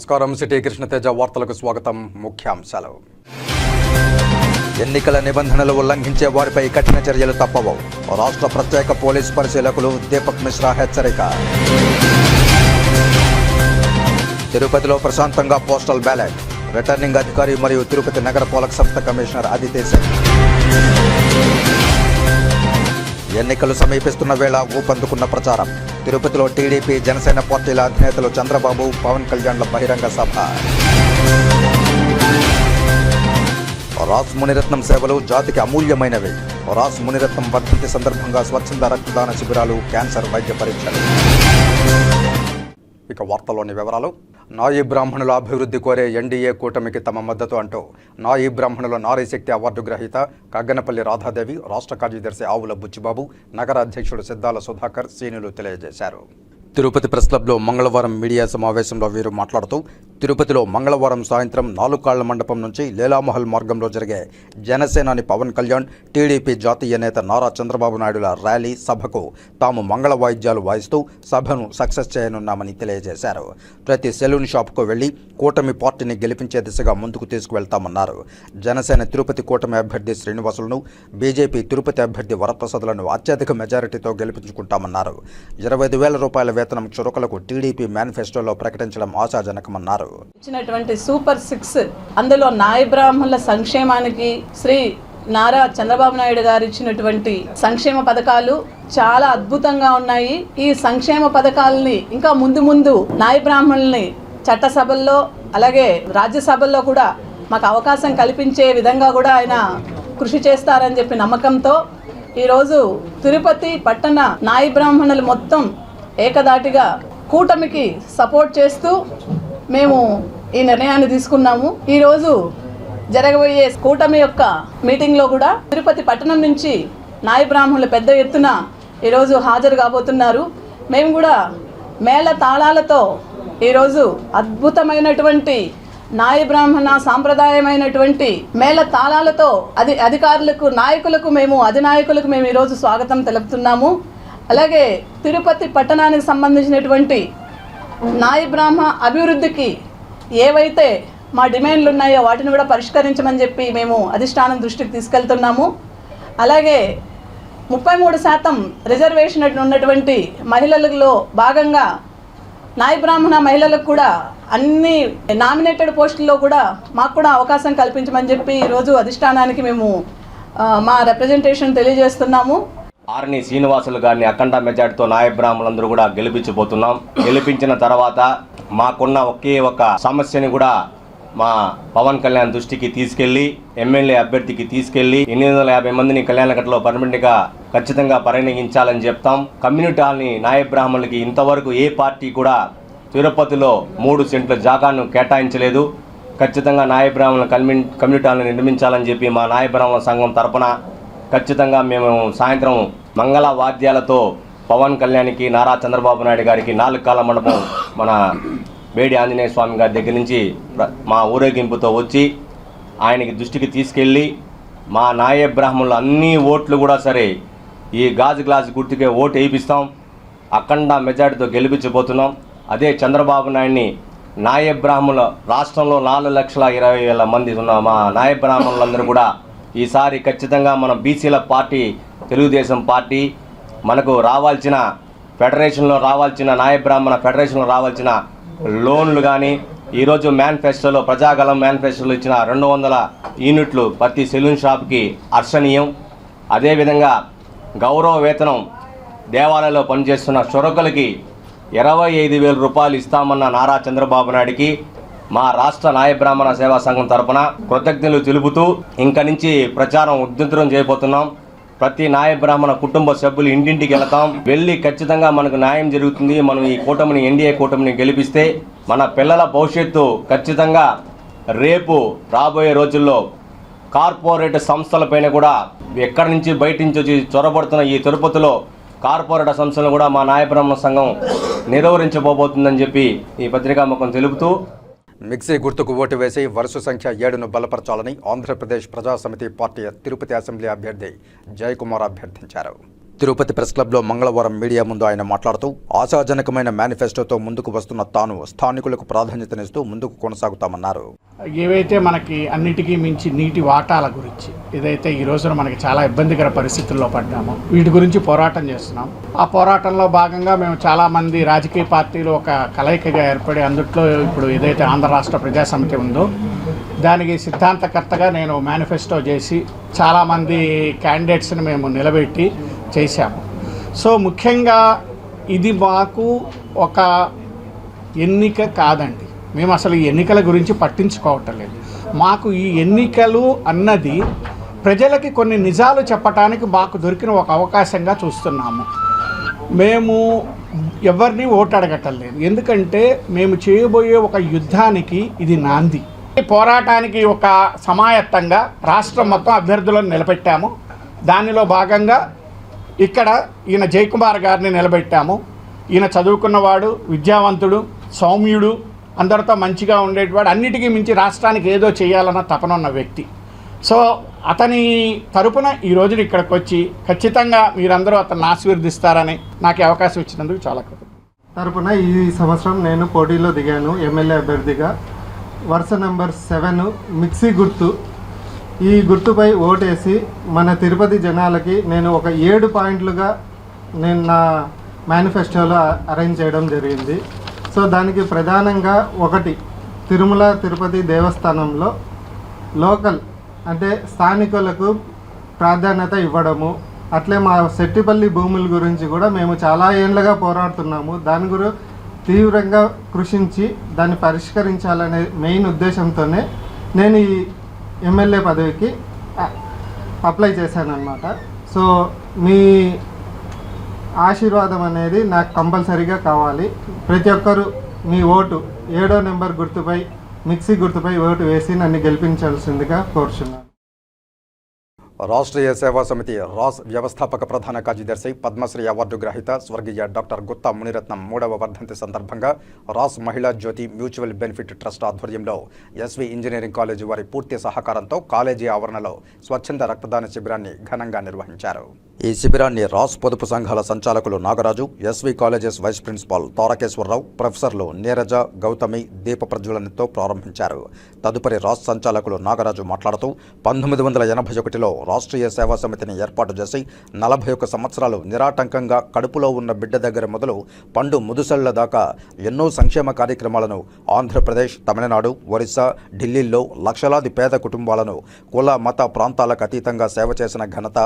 నమస్కారం. సిటీ కృష్ణతేజ వార్తలకు స్వాగతం. ముఖ్యాంశాలు. ఎన్నికల నిబంధనలు ఉల్లంఘించే వారిపై కఠిన చర్యలు తప్పవు. రాష్ట్ర ప్రత్యేక పోలీస్ పరిశీలకులు దీపక్ మిశ్రా హెచ్చరిక. తిరుపతిలో ప్రశాంతంగా పోస్టల్ బ్యాలెట్. రిటర్నింగ్ అధికారి మరియు తిరుపతి నగర పాలక సంస్థ కమిషనర్ అదితి సింగ్. ఎన్నికలు సమీపిస్తున్న వేళ ఊపందుకున్న ప్రచారం. తిరుపతిలో టీడీపీ జనసేన పార్టీల అధినేతలు చంద్రబాబు, పవన్ కళ్యాణ్ల బహిరంగ సభ. రాస్ మునిరత్నం సేవలు జాతికి అమూల్యమైనవి. రాస్ మునిరత్నం వర్ధంతి సందర్భంగా స్వచ్ఛంద రక్తదాన శిబిరాలు, క్యాన్సర్ వైద్య పరీక్షలు. ఇక వార్తల్లోని వివరాలు. నాయి బ్రాహ్మణుల అభివృద్ధి కోరే ఎన్డీఏ కూటమికి తమ మద్దతు అంటూ నాయి బ్రాహ్మణుల నారీ శక్తి అవార్డు గ్రహీత కగ్గనపల్లి రాధాదేవి, రాష్ట్ర కార్యదర్శి ఆవుల బుచ్చిబాబు, నగర అధ్యక్షుడు సిద్ధాల సుధాకర్ సీనులు తెలియజేశారు. తిరుపతి ప్రెస్ క్లబ్లో మంగళవారం మీడియా సమావేశంలో వీరు మాట్లాడుతూ, తిరుపతిలో మంగళవారం సాయంత్రం 4 కాళ్ల మండపం నుంచి లీలామహల్ మార్గంలో జరిగే జనసేనాని పవన్ కళ్యాణ్, టీడీపీ జాతీయ నేత నారా చంద్రబాబు నాయుడుల ర్యాలీ సభకు తాము మంగళ వాయిద్యాలు వాయిస్తూ సభను సక్సెస్ చేయనున్నామని తెలియజేశారు. ప్రతి సెలూన్ షాప్కు వెళ్లి కూటమి పార్టీని గెలిపించే దిశగా ముందుకు తీసుకువెళ్తామన్నారు. జనసేన తిరుపతి కూటమి అభ్యర్థి శ్రీనివాసులను, బీజేపీ తిరుపతి అభ్యర్థి వరప్రసాదులను అత్యధిక మెజారిటీతో గెలిపించుకుంటామన్నారు. 25,000 రూపాయల వేతనం చురుకలకు టీడీపీ మేనిఫెస్టోలో ప్రకటించడం ఆశాజనకమన్నారు. ఇచ్చినటువంటి సూపర్ 6 అందులో నాయ బ్రాహ్మణుల సంక్షేమానికి శ్రీ నారా చంద్రబాబు నాయుడు గారు ఇచ్చినటువంటి సంక్షేమ పథకాలు చాలా అద్భుతంగా ఉన్నాయి. ఈ సంక్షేమ పథకాలని ఇంకా ముందు నాయ బ్రాహ్మణుల్ని చట్టసభల్లో అలాగే రాజ్యసభల్లో కూడా మాకు అవకాశం కల్పించే విధంగా కూడా ఆయన కృషి చేస్తారని చెప్పి నమ్మకంతో ఈరోజు తిరుపతి పట్టణ నాయ బ్రాహ్మణులు మొత్తం ఏకదాటిగా కూటమికి సపోర్ట్ చేస్తూ మేము ఈ నిర్ణయాన్ని తీసుకున్నాము. ఈరోజు జరగబోయే కూటమి యొక్క మీటింగ్లో కూడా తిరుపతి పట్టణం నుంచి నాయ బ్రాహ్మణులు పెద్ద ఎత్తున ఈరోజు హాజరు కాబోతున్నారు. మేము కూడా మేళ తాళాలతో ఈరోజు అద్భుతమైనటువంటి నాయ బ్రాహ్మణ సాంప్రదాయమైనటువంటి మేళ తాళాలతో అధికారులకు, నాయకులకు, అధినాయకులకు మేము ఈరోజు స్వాగతం తెలుపుతున్నాము. అలాగే తిరుపతి పట్టణానికి సంబంధించినటువంటి నాయ బ్రాహ్మణ అభివృద్ధికి ఏవైతే మా డిమాండ్లు ఉన్నాయో వాటిని కూడా పరిష్కరించమని చెప్పి మేము అధిష్టానం దృష్టికి తీసుకెళ్తున్నాము. అలాగే 33% రిజర్వేషన్ ఉన్నటువంటి మహిళలలో భాగంగా నాయ బ్రాహ్మణ మహిళలకు కూడా అన్ని నామినేటెడ్ పోస్టుల్లో కూడా మాకు కూడా అవకాశం కల్పించమని చెప్పి ఈరోజు అధిష్టానానికి మేము మా రిప్రజెంటేషన్ తెలియజేస్తున్నాము. ఆర్ని శ్రీనివాసులు గారిని అఖండ మెజార్టీతో నాయ బ్రాహ్మణులందరూ కూడా గెలిపించబోతున్నాం. గెలిపించిన తర్వాత మాకున్న ఒకే ఒక సమస్యని కూడా మా పవన్ కళ్యాణ్ దృష్టికి తీసుకెళ్లి, ఎమ్మెల్యే అభ్యర్థికి తీసుకెళ్లి 850 మందిని కళ్యాణకట్టలో పర్మనెంట్గా ఖచ్చితంగా పరిగణించాలని చెప్తాం. కమ్యూనిటీ హాల్ని నాయ బ్రాహ్మణులకి ఇంతవరకు ఏ పార్టీ కూడా తిరుపతిలో 3 సెంట్ల జాగాను కేటాయించలేదు. ఖచ్చితంగా నాయ బ్రాహ్మణుల కమ్యూనిటీ హాల్ని నిర్మించాలని చెప్పి మా నాయ బ్రాహ్మణ సంఘం తరపున ఖచ్చితంగా మేము సాయంత్రం మంగళ వాద్యాలతో పవన్ కళ్యాణ్కి, నారా చంద్రబాబు నాయుడు గారికి 4 కాళ్ల మండపం మన వేడి ఆంజనేయ స్వామి గారి దగ్గర నుంచి మా ఊరేగింపుతో వచ్చి ఆయనకి దృష్టికి తీసుకెళ్ళి మా నాయ బ్రాహ్మణులు అన్ని ఓట్లు కూడా సరే ఈ గాజు గ్లాసు గుర్తుకే ఓటు వేయిస్తాం. అఖండ మెజార్టీతో గెలిపించబోతున్నాం. అదే చంద్రబాబు నాయుడిని నాయ బ్రాహ్మణుల రాష్ట్రంలో 4,20,000 మంది ఉన్న మా నాయ బ్రాహ్మణులందరూ కూడా ఈసారి ఖచ్చితంగా మన బీసీల పార్టీ తెలుగుదేశం పార్టీ మనకు రావాల్సిన ఫెడరేషన్లో రావాల్సిన నాయ బ్రాహ్మణ ఫెడరేషన్లో రావాల్సిన లోన్లు కానీ ఈరోజు మేనిఫెస్టోలో ప్రజాగలం మేనిఫెస్టోలో ఇచ్చిన 200 యూనిట్లు ప్రతి సెలూన్ షాప్కి హర్షణీయం. అదేవిధంగా గౌరవ వేతనం దేవాలయంలో పనిచేస్తున్న చురకలకి 25,000 రూపాయలు ఇస్తామన్న నారా చంద్రబాబు నాయుడికి మా రాష్ట్ర నాయ బ్రాహ్మణ సేవా సంఘం తరపున కృతజ్ఞతలు తెలుపుతూ ఇంక నుంచి ప్రచారం ఉధృతం చేయబోతున్నాం. ప్రతి నాయ బ్రాహ్మణ కుటుంబ సభ్యులు ఇంటింటికి వెళతాం. వెళ్ళి ఖచ్చితంగా మనకు న్యాయం జరుగుతుంది. మనం ఈ కూటమిని, ఎన్డీఏ కూటమిని గెలిపిస్తే మన పిల్లల భవిష్యత్తు ఖచ్చితంగా రేపు రాబోయే రోజుల్లో కార్పొరేట్ సంస్థలపైన కూడా ఎక్కడి నుంచి బయట నుంచి వచ్చి చొరబడుతున్న ఈ తిరుపతిలో కార్పొరేట్ సంస్థలను కూడా మా నాయ బ్రాహ్మణ సంఘం నిర్వహించబోతుందని చెప్పి ఈ పత్రికాముఖం తెలుపుతూ, మిక్సీ గుర్తుకు ఓటు వేసి వరుస సంఖ్య 7ను బలపరచాలని ఆంధ్రప్రదేశ్ ప్రజాసమితి పార్టీ తిరుపతి అసెంబ్లీ అభ్యర్థి జయకుమార్ అభ్యర్థించారు. తిరుపతి ప్రెస్ క్లబ్లో మంగళవారం మీడియా ముందు ఆయన మాట్లాడుతూ ఆశాజనకమైన మేనిఫెస్టోతో ముందుకు వస్తున్న తాను స్థానికులకు ప్రాధాన్యతనిస్తూ ముందుకు కొనసాగుతామన్నారు. ఏవైతే మనకి అన్నిటికీ మించి నీటి వాటాల గురించి ఏదైతే ఈ రోజున మనకి చాలా ఇబ్బందికర పరిస్థితుల్లో పడ్డామో వీటి గురించి పోరాటం చేస్తున్నాం. ఆ పోరాటంలో భాగంగా మేము చాలామంది రాజకీయ పార్టీలు ఒక కలయికగా ఏర్పడి అందుట్లో ఇప్పుడు ఏదైతే ఆంధ్ర రాష్ట్ర ప్రజాసమితి ఉందో దానికి సిద్ధాంతకర్తగా నేను మేనిఫెస్టో చేసి చాలామంది క్యాండిడేట్స్ని మేము నిలబెట్టి చేశాము. సో ముఖ్యంగా ఇది మాకు ఒక ఎన్నిక కాదండి. మేము అసలు ఈ ఎన్నికల గురించి పట్టించుకోవటం లేదు. మాకు ఈ ఎన్నికలు అన్నది ప్రజలకి కొన్ని నిజాలు చెప్పడానికి మాకు దొరికిన ఒక అవకాశంగా చూస్తున్నాము. మేము ఎవరిని ఓటు అడగటం లేదు. ఎందుకంటే మేము చేయబోయే ఒక యుద్ధానికి ఇది నాంది. పోరాటానికి ఒక సమాయత్తంగా రాష్ట్రం మొత్తం అభ్యర్థులను నిలబెట్టాము. దానిలో భాగంగా ఇక్కడ ఈయన జయకుమార్ గారిని నిలబెట్టాము. ఈయన చదువుకున్నవాడు, విద్యావంతుడు, సౌమ్యుడు, అందరితో మంచిగా ఉండేటివాడు, అన్నిటికీ మించి రాష్ట్రానికి ఏదో చేయాలన్న తపన ఉన్న వ్యక్తి. సో అతని తరపున ఈ రోజున ఇక్కడికి వచ్చి ఖచ్చితంగా మీరందరూ అతన్ని ఆశీర్వదిస్తారని నాకు అవకాశం ఇచ్చినందుకు చాలా తరపున ఈ సంవత్సరం నేను పోటీలో దిగాను ఎమ్మెల్యే అభ్యర్థిగా. వరుస నెంబర్ 7 మిక్సీ గుర్తు. ఈ గుర్తుపై ఓటేసి మన తిరుపతి జనాలకి నేను ఒక 7 పాయింట్లుగా నేను నా మేనిఫెస్టోలో అరేంజ్ చేయడం జరిగింది. సో దానికి ప్రధానంగా 1 తిరుమల తిరుపతి దేవస్థానంలో లోకల్ అంటే స్థానికులకు ప్రాధాన్యత ఇవ్వడము. అట్లే మా సెట్టిపల్లి భూముల గురించి కూడా మేము చాలా ఏళ్ళగా పోరాడుతున్నాము. దాని గురించి తీవ్రంగా కృషించి దాన్ని పరిష్కరించాలనే మెయిన్ ఉద్దేశంతోనే నేను ఈ ఎమ్మెల్యే పదవికి అప్లై చేశానన్నమాట. సో మీ ఆశీర్వాదం అనేది నాకు కంపల్సరీగా కావాలి. ప్రతి ఒక్కరూ మీ ఓటు 7వ నెంబర్ గుర్తుపై మిక్సీ గుర్తుపై ఓటు వేసి నన్ను గెలిపించాల్సిందిగా కోరుచున్నాను. రాష్ట్రీయ సేవా సమితి రాస్ వ్యవస్థాపక ప్రధాన కార్యదర్శి పద్మశ్రీ అవార్డు గ్రహీత స్వర్గీయ డాక్టర్ గుత్తా మునిరత్నం 3వ వర్ధంతి సందర్భంగా రాస్ మహిళా జ్యోతి మ్యూచువల్ బెనిఫిట్ ట్రస్ట్ ఆధ్వర్యంలో ఎస్వి ఇంజనీరింగ్ కాలేజీ వారి పూర్తి సహకారంతో కాలేజీ ఆవరణలో స్వచ్ఛంద రక్తదాన శిబిరాన్ని ఘనంగా నిర్వహించారు. ఈ శిబిరాన్ని రాస్ పొదుపు సంఘాల సంచాలకులు Nagaraju, SV colleges vice principal Tarakeswararao, ప్రొఫెసర్లు నీరజ, గౌతమి దీప ప్రజ్వలనతో ప్రారంభించారు. తదుపరి రాస్ సంచాలకులు నాగరాజు మాట్లాడుతూ 1981లో రాష్ట్రీయ సేవా సమితిని ఏర్పాటు చేసి 41 సంవత్సరాలు నిరాటంకంగా కడుపులో ఉన్న బిడ్డ దగ్గర మొదలు పండు ముదుసళ్ల దాకా ఎన్నో సంక్షేమ కార్యక్రమాలను ఆంధ్రప్రదేశ్, తమిళనాడు, ఒరిస్సా, ఢిల్లీలో లక్షలాది పేద కుటుంబాలను కుల మత ప్రాంతాలకు అతీతంగా సేవ చేసిన ఘనత,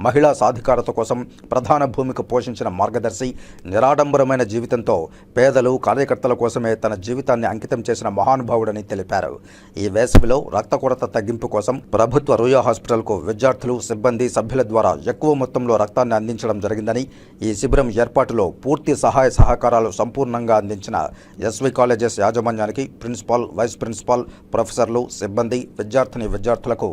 మహిళా సాధికారత కోసం ప్రధాన భూమిక పోషించిన మార్గదర్శి, నిరాడంబరమైన జీవితంతో పేదలు కార్యకర్తల కోసమే తన జీవితాన్ని అంకితం చేసిన మహానుభావుడని తెలిపారు. ఈ వేసవిలో రక్త కొరత తగ్గింపు కోసం ప్రభుత్వ రూయా హాస్పిటల్కు విద్యార్థులు, సిబ్బంది, సభ్యుల ద్వారా ఎక్కువ మొత్తంలో రక్తాన్ని అందించడం జరిగిందని, ఈ శిబిరం ఏర్పాటులో పూర్తి సహాయ సహకారాలు సంపూర్ణంగా అందించిన ఎస్వి కాలేజెస్ యాజమాన్యానికి ప్రిన్సిపాల్, వైస్ ప్రిన్సిపాల్, ప్రొఫెసర్లు, సిబ్బంది, విద్యార్థులకు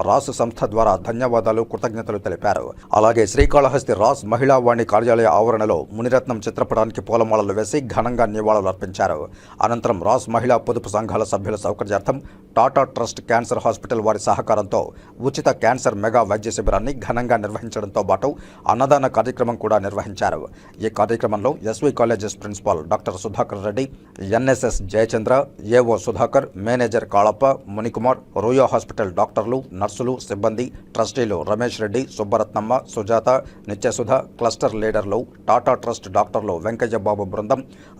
రాస్ సంస్థ ద్వారా ధన్యవాదాలు, కృతజ్ఞతలు తెలిపారు. అలాగే శ్రీకాళహస్తి రాస్ మహిళా వాణి కార్యాలయ ఆవరణలో మునిరత్నం చిత్రపటానికి పూలమాలలు వేసి ఘనంగా నివాళులు అర్పించారు. అనంతరం రాస్ మహిళా పొదుపు సంఘాల సభ్యుల సౌకర్యార్థం టాటా ట్రస్ట్ క్యాన్సర్ హాస్పిటల్ వారి సహకారంతో ఉచిత క్యాన్సర్ మెగా వైద్య శిబిరాన్ని ఘనంగా నిర్వహించడంతో పాటు అన్నదాన కార్యక్రమం కూడా నిర్వహించారు. ఈ కార్యక్రమంలో SV colleges principal doctor Sudhakar Reddy, NSS Jayachandra, AO Sudhakar, manager Kalappa, Munikumar, Ruya hospital డాక్టర్లు, నర్సులు, సిబ్బంది, ట్రస్టీలు రమేష్ రెడ్డి, సుబ్బరత్నమ్మ, సుజాత, నిత్యసుధ, క్లస్టర్ లీడర్లు, టాటా ట్రస్ట్ డాక్టర్లు వెంకయ్య బాబు బృందం,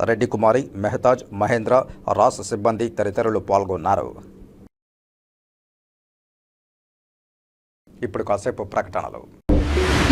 రెడ్డి కుమారి, మెహతాజ్, మహేంద్ర, రాస్ సిబ్బంది తదితరులు పాల్గొన్నారు. ఇప్పుడు కాసేపు ప్రకటనలు.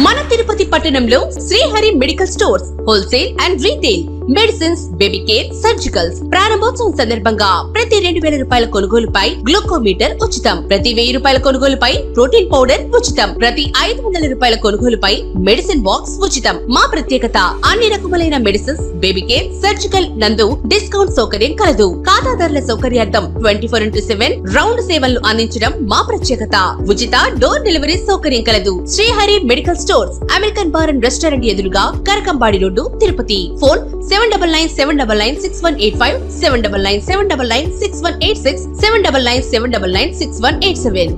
మన తిరుపతి పట్టణంలో Srihari medical stores wholesale and retail medicines, baby care, surgicals ప్రారంభోత్సవం సందర్భంగా ప్రతి 2000 రూపాయల కొనుగోలుపై గ్లూకోమీటర్ ఉచితం. ప్రతి 1000 రూపాయల కొనుగోలుపై ప్రోటీన్ పౌడర్ ఉచితం. ప్రతి 500 రూపాయల కొనుగోలుపై మెడిసిన్ బాక్స్ ఉచితం. మా ప్రత్యేకత అన్ని రకములైన మెడిసిన్స్, బేబీ కేర్, సర్జికల్ నందు డిస్కౌంట్ సౌకర్యం కలదు. ఖాతాదారుల సౌకర్యార్థం 24/7 రౌండ్ సేవలను అందించడం మా ప్రత్యేకత. ఉచిత డోర్ డెలివరీ సౌకర్యం కలదు. Srihari medical stores, American bar and restaurant ఎదురుగా కరకంబాడి రోడ్డు, తిరుపతి. ఫోన్ 7997996185, 7997996186, 7997996187.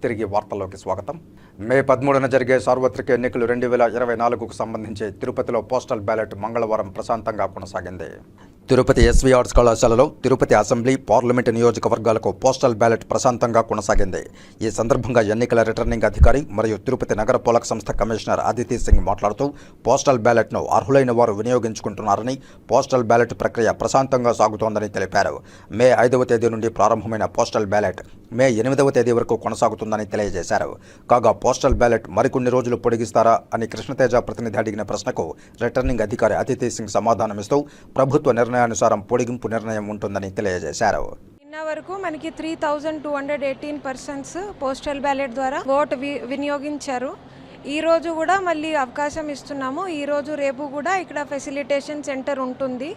తిరిగి వార్తల్లోకి స్వాగతం. మే 13న జరిగే సార్వత్రిక ఎన్నికలు 2024కు సంబంధించి తిరుపతిలో పోస్టల్ బ్యాలెట్ మంగళవారం ప్రశాంతంగా కొనసాగింది. తిరుపతి ఎస్వి ఆర్ట్స్ కళాశాలలో తిరుపతి అసెంబ్లీ, పార్లమెంటు నియోజకవర్గాలకు పోస్టల్ బ్యాలెట్ ప్రశాంతంగా కొనసాగింది. ఈ సందర్భంగా ఎన్నికల రిటర్నింగ్ అధికారి మరియు తిరుపతి నగర పాలక సంస్థ కమిషనర్ అదితి సింగ్ మాట్లాడుతూ పోస్టల్ బ్యాలెట్ను అర్హులైన వారు వినియోగించుకుంటున్నారని, పోస్టల్ బ్యాలెట్ ప్రక్రియ ప్రశాంతంగా సాగుతోందని తెలిపారు. మే 5వ తేదీ నుండి ప్రారంభమైన పోస్టల్ బ్యాలెట్ మే 8వ తేదీ వరకు కొనసాగుతుందని తెలియజేశారు. కాగా పోస్టల్ బ్యాలెట్ మరికొన్ని రోజులు పొడిగిస్తారా అని కృష్ణతేజ ప్రతినిధి అడిగిన ప్రశ్నకు రిటర్నింగ్ అధికారి అదితి సింగ్ సమాధానమిస్తూ ప్రభుత్వ నిర్ణయానుసారం పొడిగింపు నిర్ణయం ఉంటుందని తెలియజేశారు. నిన్న వరకు మనకి 3218 పర్సన్స్ పోస్టల్ బ్యాలెట్ ద్వారా ఓటు వినియోగించారు. ఈ రోజు కూడా మళ్ళీ అవకాశం ఇస్తున్నాము. ఈ రోజు రేపు కూడా ఇక్కడ ఫెసిలిటేషన్ సెంటర్ ఉంటుంది.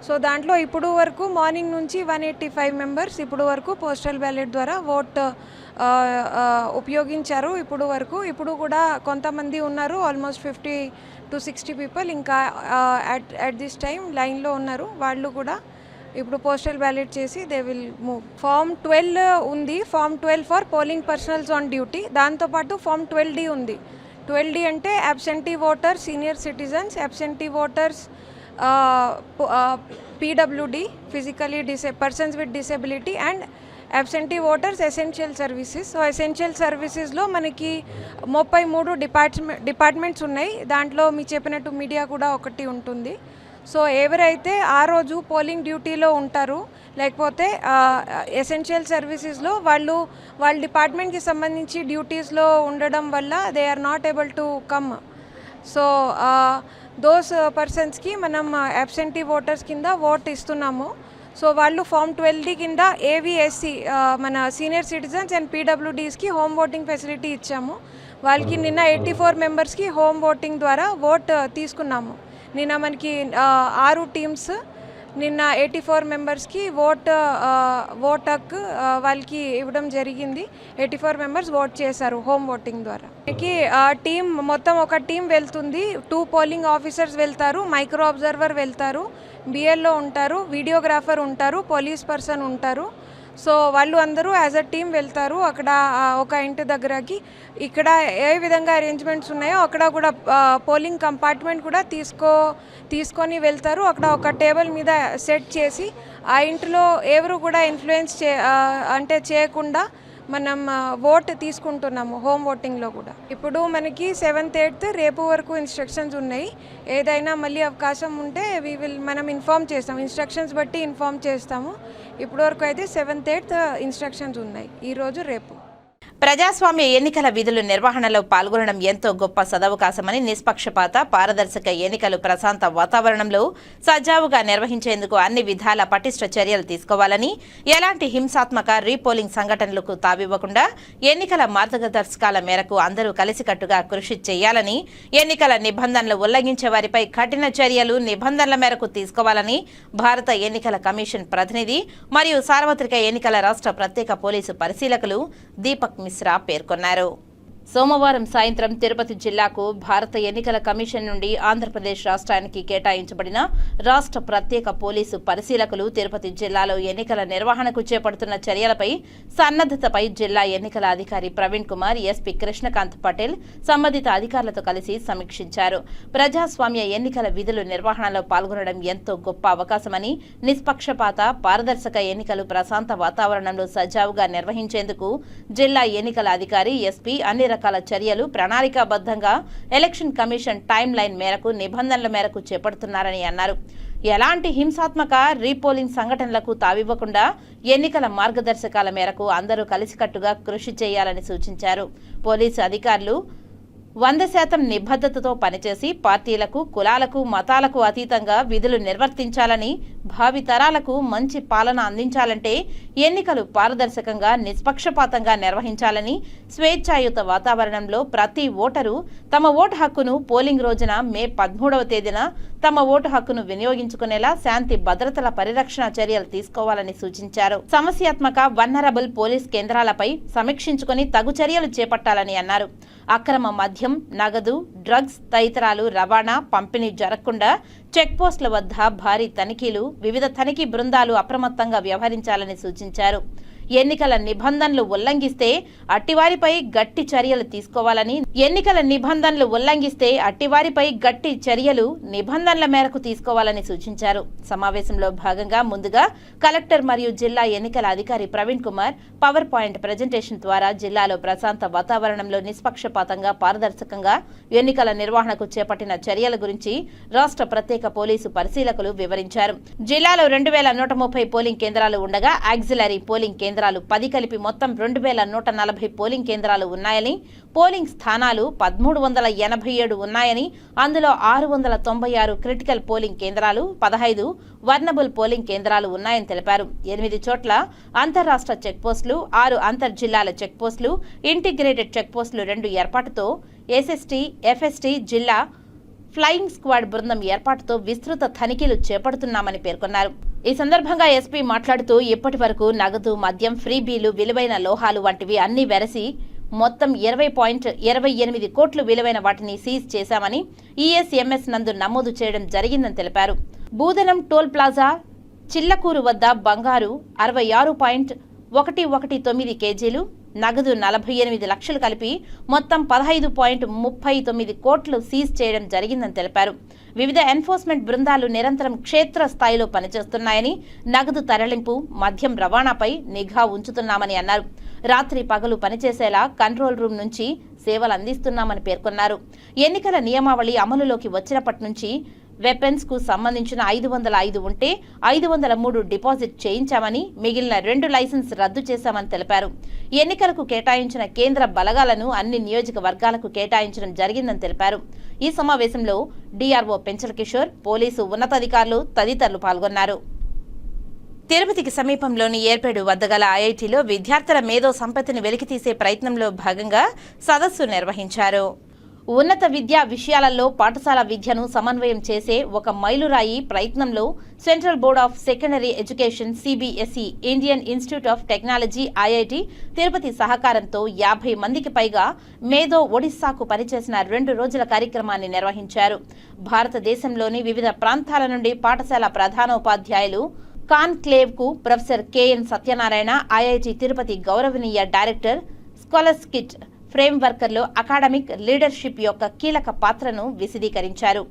సో దాంట్లో ఇప్పుడు వరకు మార్నింగ్ నుంచి 185 మెంబర్స్ ఇప్పుడు వరకు పోస్టల్ బ్యాలెట్ ద్వారా ఓట్ ఉపయోగించారు. ఇప్పుడు కూడా కొంతమంది ఉన్నారు, ఆల్మోస్ట్ 50 to 60 పీపుల్ ఇంకా అట్ దిస్ టైం లైన్లో ఉన్నారు. వాళ్ళు కూడా ఇప్పుడు పోస్టల్ బ్యాలెట్ చేసి దే విల్ మూవ్. ఫామ్ 12 ఉంది. Form 12 for polling personnels on duty. దాంతోపాటు ఫామ్ 12D ఉంది. 12D అంటే absentee voters, senior citizens, absentee voters, PWD physically persons with disability and absentee voters essential services. So essential సర్వీసెస్లో మనకి 33 departments ఉన్నాయి. దాంట్లో మీ చెప్పినట్టు media కూడా ఒకటి ఉంటుంది. సో ఎవరైతే ఆ రోజు పోలింగ్ డ్యూటీలో ఉంటారో లేకపోతే ఎసెన్షియల్ సర్వీసెస్లో వాళ్ళ డిపార్ట్మెంట్కి సంబంధించి డ్యూటీస్లో ఉండడం వల్ల they are not able to come. So those పర్సన్స్కి మనం అబ్సెంటీ ఓటర్స్ కింద ఓట్ ఇస్తున్నాము. సో వాళ్ళు ఫామ్ 12D కింద AVSC మన సీనియర్ సిటిజన్స్ అండ్ PWDస్కి హోమ్ ఓటింగ్ ఫెసిలిటీ ఇచ్చాము. వాళ్ళకి నిన్న 84 మెంబర్స్కి హోమ్ ఓటింగ్ ద్వారా ఓట్ తీసుకున్నాము. నిన్న మనకి 6 టీమ్స్ నిన్న 84 మెంబర్స్కి ఓట్ హక్కు వాళ్ళకి ఇవ్వడం జరిగింది. 84 మెంబర్స్ ఓట్ చేశారు హోమ్ ఓటింగ్ ద్వారా. మనకి టీం మొత్తం ఒక టీం వెళ్తుంది. 2 పోలింగ్ ఆఫీసర్స్ వెళ్తారు, మైక్రో అబ్జర్వర్ వెళ్తారు, BLO ఉంటారు, వీడియోగ్రాఫర్ ఉంటారు, పోలీస్ పర్సన్ ఉంటారు. సో వాళ్ళు అందరూ యాజ్ అ టీమ్ వెళ్తారు. అక్కడ ఒక ఇంటి దగ్గరకి ఇక్కడ ఏ విధంగా అరేంజ్మెంట్స్ ఉన్నాయో అక్కడ కూడా పోలింగ్ కంపార్ట్మెంట్ కూడా తీసుకొని వెళ్తారు. అక్కడ ఒక టేబుల్ మీద సెట్ చేసి ఆ ఇంట్లో ఎవరు కూడా ఇన్ఫ్లుయెన్స్ చేయకుండా మనం ఓట్ తీసుకుంటున్నాము హోమ్ ఓటింగ్లో కూడా. ఇప్పుడు మనకి 7th 8th రేపు వరకు ఇన్స్ట్రక్షన్స్ ఉన్నాయి. ఏదైనా మళ్ళీ అవకాశం ఉంటే మనం ఇన్ఫామ్ చేస్తాం, ఇన్స్ట్రక్షన్స్ బట్టి ఇన్ఫామ్ చేస్తాము. ఇప్పుడు వరకు అయితే 7th 8th ఇన్స్ట్రక్షన్స్ ఉన్నాయి, ఈరోజు రేపు. ప్రజాస్వామ్య ఎన్నికల విధుల నిర్వహణలో పాల్గొనడం ఎంతో గొప్ప సదవకాశమని, నిష్పక్షపాత పారదర్శక ఎన్నికలు ప్రశాంత వాతావరణంలో సజావుగా నిర్వహించేందుకు అన్ని విధాల పటిష్ట చర్యలు తీసుకోవాలని, ఎలాంటి హింసాత్మక రీపోలింగ్ సంఘటనలకు తావివ్వకుండా ఎన్నికల మార్గదర్శకాల మేరకు అందరూ కలిసికట్టుగా కృషి చేయాలని, ఎన్నికల నిబంధనలు ఉల్లంఘించే వారిపై కఠిన చర్యలు నిబంధనల మేరకు తీసుకోవాలని భారత ఎన్నికల కమిషన్ ప్రతినిధి మరియు సార్వత్రిక ఎన్నికల రాష్ట్ర ప్రత్యేక పోలీసు పరిశీలకులు దీపక్ మిశ్రా పేర్కొన్నారు. సోమవారం సాయంత్రం తిరుపతి జిల్లాకు భారత ఎన్నికల కమిషన్ నుండి ఆంధ్రప్రదేశ్ రాష్ట్రానికి కేటాయించబడిన రాష్ట్ర ప్రత్యేక పోలీసు పరిశీలకులు తిరుపతి జిల్లాలో ఎన్నికల నిర్వహణకు చేపడుతున్న చర్యలపై సన్నద్ధతపై జిల్లా ఎన్నికల అధికారి ప్రవీణ్ కుమార్, ఎస్పీ కృష్ణకాంత్ పటేల్ సంబంధిత అధికారులతో కలిసి సమీక్షించారు. ప్రజాస్వామ్య ఎన్నికల విధుల నిర్వహణలో పాల్గొనడం ఎంతో గొప్ప అవకాశమని, నిష్పక్షపాత పారదర్శక ఎన్నికలు ప్రశాంత వాతావరణంలో సజావుగా నిర్వహించేందుకు జిల్లా ఎన్నికల అధికారి, ఎస్పీ అన్ని రకాల చర్యలు ప్రణాళికాబద్ధంగా ఎలక్షన్ కమిషన్ టైమ్ లైన్ మేరకు నిబంధనల మేరకు చేపడుతున్నారని అన్నారు. ఎలాంటి హింసాత్మక రీపోలింగ్ సంఘటనలకు తావివ్వకుండా ఎన్నికల మార్గదర్శకాల మేరకు అందరూ కలిసికట్టుగా కృషి చేయాలని సూచించారు. పోలీసు అధికారులు 100% నిబద్ధతతో పనిచేసి పార్టీలకు, కులాలకు, మతాలకు అతీతంగా విధులు నిర్వర్తించాలని, భావితరాలకు మంచి పాలన అందించాలంటే ఎన్నికలు పారదర్శకంగా, నిష్పక్షపాతంగా నిర్వహించాలని, స్వేచ్ఛాయుత వాతావరణంలో ప్రతి ఓటరు తమ ఓటు హక్కును పోలింగ్ రోజున మే 13వ తేదీన తమ ఓటు హక్కును వినియోగించుకునేలా శాంతి భద్రతల పరిరక్షణ చర్యలు తీసుకోవాలని సూచించారు. సమస్యాత్మక వల్నరబుల్ పోలీస్ కేంద్రాలపై సమీక్షించుకుని తగు చర్యలు చేపట్టాలని అన్నారు. అక్రమ మద్యం, నగదు, డ్రగ్స్ తదితరాలు రవాణా, పంపిణీ జరగకుండా చెక్పోస్టుల వద్ద భారీ తనిఖీలు, వివిధ తనిఖీ బృందాలు అప్రమత్తంగా వ్యవహరించాలని సూచించారు. ఎన్నికల నిబంధనలు ఉల్లంఘిస్తే అట్టివారిపై గట్టి చర్యలు తీసుకోవాలని నిబంధనల మేరకు తీసుకోవాలని సూచించారు. సమావేశంలో భాగంగా ముందుగా కలెక్టర్ మరియు జిల్లా ఎన్నికల అధికారి Praveen Kumar power point presentation ద్వారా జిల్లాలో ప్రశాంత వాతావరణంలో నిష్పక్షపాతంగా పారదర్శకంగా ఎన్నికల నిర్వహణకు చేపట్టిన చర్యల గురించి రాష్ట్ర ప్రత్యేక పోలీసు పరిశీలకులు వివరించారు. జిల్లాలో 2130 పోలింగ్ కేంద్రాలు ఉండగా ఆక్సిలరీ పోలింగ్ కేంద్రాలు 10 కలిపి మొత్తం 2140 పోలింగ్ కేంద్రాలు ఉన్నాయని, పోలింగ్ స్థానాలు 1387 ఉన్నాయని, అందులో 696 క్రిటికల్ పోలింగ్ కేంద్రాలు, 15 వర్నబుల్ పోలింగ్ కేంద్రాలు ఉన్నాయని తెలిపారు. 8 చోట్ల అంతర్రాష్ట్ర చెక్పోస్టులు, 6 అంతర్ జిల్లాల చెక్పోస్టులు, ఇంటిగ్రేటెడ్ చెక్పోస్టులు 2 ఏర్పాటుతో ఎస్ఎస్టీ, ఎఫ్ఎస్టీ జిల్లా ఫ్లయింగ్ స్క్వాడ్ బృందం ఏర్పాటుతో విస్తృత తనిఖీలు చేపడుతున్నామని పేర్కొన్నారు. ఈ సందర్భంగా ఎస్పీ మాట్లాడుతూ ఇప్పటి వరకు నగదు, మద్యం, ఫ్రీబీలు, విలువైన లోహాలు వంటివి అన్ని వెరసి మొత్తం 20.28 కోట్లు విలువైన వాటిని సీజ్ చేశామని ఈఎస్ఎంఎస్ నందు నమోదు చేయడం జరిగిందని తెలిపారు. బూదనం టోల్ ప్లాజా చిల్లకూరు వద్ద బంగారు 66.119 కేజీలు, నగదు 48 లక్షలు కలిపి మొత్తం 15.39 కోట్లు సీజ్ చేయడం జరిగిందని తెలిపారు. వివిధ ఎన్ఫోర్స్మెంట్ బృందాలు నిరంతరం క్షేత్ర స్థాయిలో పనిచేస్తున్నాయని, నగదు తరలింపు, మద్యం రవాణాపై నిఘా ఉంచుతున్నామని అన్నారు. రాత్రి పగలు పనిచేసేలా కంట్రోల్ రూమ్ నుంచి సేవలు అందిస్తున్నామని పేర్కొన్నారు. ఎన్నికల నియమావళి అమలులోకి వచ్చినప్పటి నుంచి వెపన్స్ కు సంబంధించిన 505 ఉంటే 503 డిపాజిట్ చేయించామని, మిగిలిన 2 లైసెన్స్ రద్దు చేశామని తెలిపారు. ఎన్నికలకు కేటాయించిన కేంద్ర బలగాలను అన్ని నియోజకవర్గాలకు కేటాయించడం జరిగిందని తెలిపారు. ఈ సమావేశంలో డిఆర్ఓ పెంచల కిషోర్, పోలీసు ఉన్నతాధికారులు తదితరులు పాల్గొన్నారు. తిరుపతికి సమీపంలోని ఏర్పేడు వద్ద గల ఐఐటీలో విద్యార్థుల మేధో సంపత్తిని వెలికితీసే ప్రయత్నంలో భాగంగా సదస్సు నిర్వహించారు. ఉన్నత విద్యా విషయాలలో పాఠశాల విద్యను సమన్వయం చేసే ఒక మైలురాయి ప్రయత్నంలో central board of secondary education CBSE, Indian institute of technology IIT Tirupati సహకారంతో 50 మందికి పైగా మేధో ఒడిశాకు పనిచేసిన 2 రోజుల కార్యక్రమాన్ని నిర్వహించారు. భారతదేశంలోని వివిధ ప్రాంతాల నుండి పాఠశాల ప్రధానోపాధ్యాయులు కాన్క్లేవ్ కు professor KN Satyanarayana, IIT Tirupati గౌరవనీయ డైరెక్టర్, స్కాలర్స్కిట్ ఫ్రేమ్వర్క్లో అకాడమిక్ లీడర్షిప్ యొక్క కీలక పాత్రను విశదీకరించారు.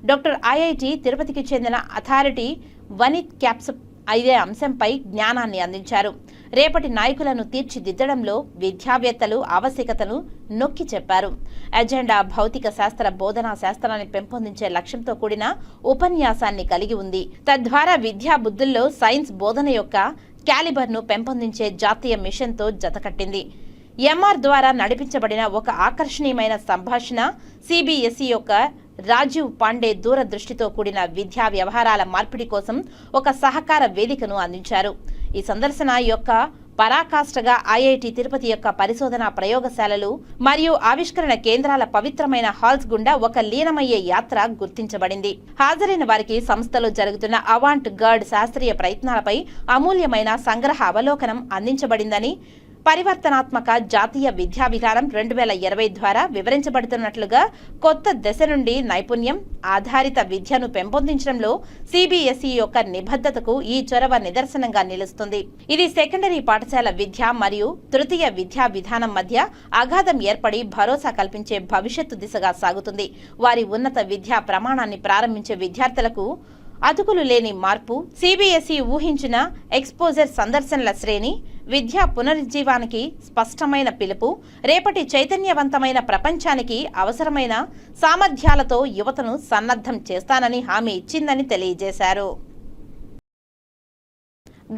డాక్టర్ ఐఐటి తిరుపతికి చెందిన అథారిటీ వనిత్ క్యాప్స్ ఇదే అంశంపై జ్ఞానాన్ని అందించారు. రేపటి నాయకులను తీర్చిదిద్దడంలో విద్యావేత్తలు ఆవశ్యకతను నొక్కి చెప్పారు. ఎజెండా భౌతిక శాస్త్ర బోధనా శాస్త్రాన్ని పెంపొందించే లక్ష్యంతో కూడిన ఉపన్యాసాన్ని కలిగి ఉంది. తద్వారా విద్యా బుద్ధుల్లో సైన్స్ బోధన యొక్క క్యాలిబర్ను పెంపొందించే జాతీయ మిషన్తో జతకట్టింది. ఎంఆర్ ద్వారా నడిపించబడిన ఒక ఆకర్షణీయమైన సంభాషణ సిబిఎస్ఈ యొక్క రాజీవ్ పాండే దూరదృష్టితో కూడిన విద్యా వ్యవహారాల మార్పిడి కోసం ఒక సహకార వేదికను అందించారు. ఈ సందర్శన యొక్క పరాకాష్ఠగా ఐఐటి తిరుపతి యొక్క పరిశోధన ప్రయోగశాలలు మరియు ఆవిష్కరణ కేంద్రాల పవిత్రమైన హాల్స్ గుండా ఒక లీనమయ్యే యాత్ర గుర్తించబడింది. హాజరైన వారికి సంస్థలో జరుగుతున్న అవాంట్ గార్డ్ శాస్త్రీయ ప్రయత్నాలపై అమూల్యమైన సంగ్రహ అవలోకనం అందించబడిందని, పరివర్తనాత్మక జాతీయ విద్యా విధానం 2020 ద్వారా వివరించబడుతున్నట్లుగా కొత్త దశ నుండి నైపుణ్యం ఆధారిత విద్యను పెంపొందించడంలో సిబిఎస్ఈ యొక్క నిబద్ధతకు ఈ చొరవ నిదర్శనంగా నిలుస్తుంది. ఇది సెకండరీ పాఠశాల విద్య మరియు తృతీయ విద్యా విధానం మధ్య అగాధం ఏర్పడి భరోసా కల్పించే భవిష్యత్తు దిశగా సాగుతుంది. వారి ఉన్నత విద్యా ప్రమాణాన్ని ప్రారంభించే విద్యార్థులకు అతుకులు లేని మార్పు, సిబిఎస్ఈ ఊహించిన ఎక్స్పోజర్ సందర్శనల శ్రేణి, విద్యా పునరుజ్జీవానికి స్పష్టమైన పిలుపు, రేపటి చైతన్యవంతమైన ప్రపంచానికి అవసరమైన సామర్థ్యాలతో యువతను సన్నద్ధం చేస్తానని హామీ ఇచ్చిందని తెలియజేశారు.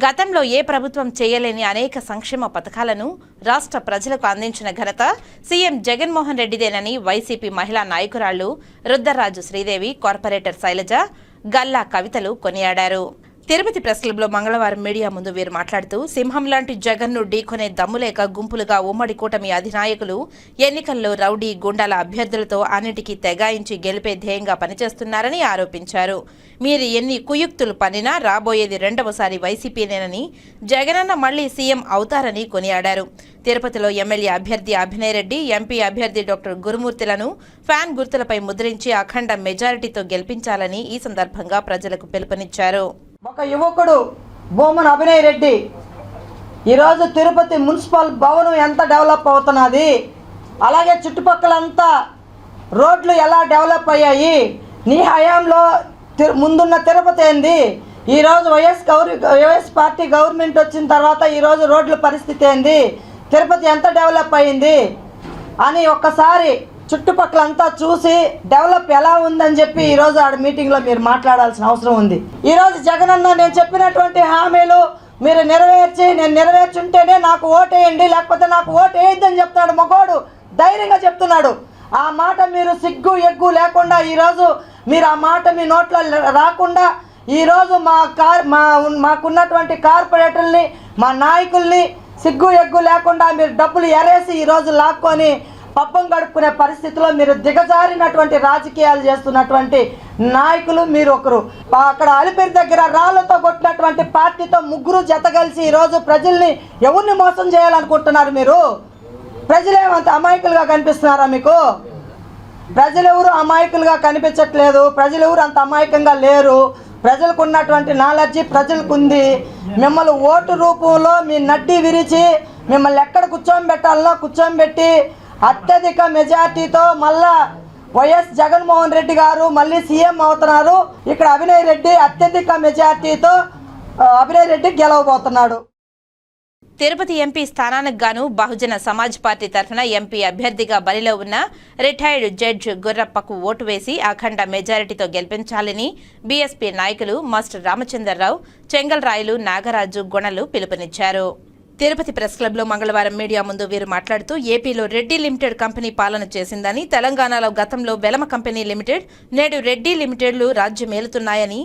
గతంలో ఏ ప్రభుత్వం చేయలేని అనేక సంక్షేమ పథకాలను రాష్ట్ర ప్రజలకు అందించిన ఘనత సీఎం జగన్మోహన్ రెడ్డిదేనని వైసీపీ మహిళా నాయకురాళ్లు రుద్దర్రాజు శ్రీదేవి, కార్పొరేటర్ శైలజ, గల్లా కవితలు కొనియాడారు. తిరుపతి ప్రెస్ క్లబ్లో మంగళవారం మీడియా ముందు వీరు మాట్లాడుతూ, సింహం లాంటి జగన్ను ఢీకొనే దమ్ములేక గుంపులుగా ఉమ్మడి కూటమి అధినాయకులు ఎన్నికల్లో రౌడీ గుండాల అభ్యర్థులతో అన్నిటికీ తెగాయించి గెలిపే ధ్యేయంగా పనిచేస్తున్నారని ఆరోపించారు. మీరు ఎన్ని కుయుక్తులు పన్నినా రాబోయేది రెండవసారి వైసీపీనేనని, జగనన్న మళ్లీ సీఎం అవుతారని కొనియాడారు. తిరుపతిలో ఎమ్మెల్యే అభ్యర్థి అభినయ్ రెడ్డి, ఎంపీ అభ్యర్థి డాక్టర్ గురుమూర్తిలను ఫ్యాన్ గుర్తులపై ముద్రించి అఖండ మెజారిటీతో గెలిపించాలని ఈ సందర్భంగా ప్రజలకు పిలుపునిచ్చారు. ఒక యువకుడు భూమన్ అభినయ్ రెడ్డి ఈరోజు తిరుపతి మున్సిపల్ భవనం ఎంత డెవలప్ అవుతున్నది, అలాగే చుట్టుపక్కలంతా రోడ్లు ఎలా డెవలప్ అయ్యాయి, నీ హయాంలో ముందున్న తిరుపతి ఏంది, ఈరోజు వైఎస్ పార్టీ గవర్నమెంట్ వచ్చిన తర్వాత ఈరోజు రోడ్ల పరిస్థితి ఏంది, తిరుపతి ఎంత డెవలప్ అయ్యింది అని ఒక్కసారి చుట్టుపక్కలంతా చూసి డెవలప్ ఎలా ఉందని చెప్పి ఈరోజు ఆడ మీటింగ్లో మీరు మాట్లాడాల్సిన అవసరం ఉంది. ఈరోజు జగనన్న నేను చెప్పినటువంటి హామీలు మీరు నెరవేర్చి, నేను నెరవేర్చుంటేనే నాకు ఓటేయండి, లేకపోతే నాకు ఓటు వేయద్దని చెప్తున్నాడు మగోడు, ధైర్యంగా చెప్తున్నాడు. ఆ మాట మీరు సిగ్గు ఎగ్గు లేకుండా ఈరోజు మీరు ఆ మాట మీ నోట్లో రాకుండా ఈరోజు మాకున్నటువంటి కార్పొరేటర్ని, మా నాయకుల్ని సిగ్గు ఎగ్గు లేకుండా మీరు డబ్బులు ఎరేసి ఈరోజు లాక్కొని పబ్బం గడుపుకునే పరిస్థితిలో మీరు దిగజారినటువంటి రాజకీయాలు చేస్తున్నటువంటి నాయకులు మీరు ఒకరు. అక్కడ అలిపిరి దగ్గర రాళ్లతో కొట్టినటువంటి పార్టీతో ముగ్గురు జత కలిసి ఈరోజు ప్రజల్ని ఎవరిని మోసం చేయాలనుకుంటున్నారు మీరు? ప్రజలేమంత అమాయకులుగా కనిపిస్తున్నారా మీకు? ప్రజలెవరు అమాయకులుగా కనిపించట్లేదు, ప్రజలెవరు అంత అమాయకంగా లేరు. ప్రజలకు ఉన్నటువంటి నాలెడ్జి ప్రజలకు ఉంది. మిమ్మల్ని ఓటు రూపంలో మీ నడ్డి విరిచి మిమ్మల్ని ఎక్కడ కూర్చోబెట్టాలనో కూర్చోబెట్టి అత్యధిక మెజార్టీతో మళ్ళా వైఎస్ జగన్మోహన్ రెడ్డి గారు మళ్ళీ సీఎం అవుతున్నారు. ఇక్కడ అభినయ్ రెడ్డి అత్యధిక మెజార్టీతో అభినయ్ రెడ్డి గెలవబోతున్నాడు. తిరుపతి ఎంపీ స్థానానికి గాను బహుజన సమాజ్ పార్టీ తరఫున ఎంపీ అభ్యర్థిగా బరిలో ఉన్న రిటైర్డ్ జడ్జ్ గుర్రప్పకు ఓటు వేసి అఖండ మెజారిటీతో గెలిపించాలని బీఎస్పీ నాయకులు మాస్టర్ రామచంద్రరావు, చెంగల్రాయులు, నాగరాజు, గుణలు పిలుపునిచ్చారు. తిరుపతి ప్రెస్ క్లబ్లో మంగళవారం మీడియా ముందు వీరు మాట్లాడుతూ ఏపీలో రెడ్డి లిమిటెడ్ కంపెనీ పాలన చేసిందని, తెలంగాణలో గతంలో వెలమ కంపెనీ లిమిటెడ్, నేడు రెడ్డి లిమిటెడ్లు రాజ్యమేలుతున్నాయని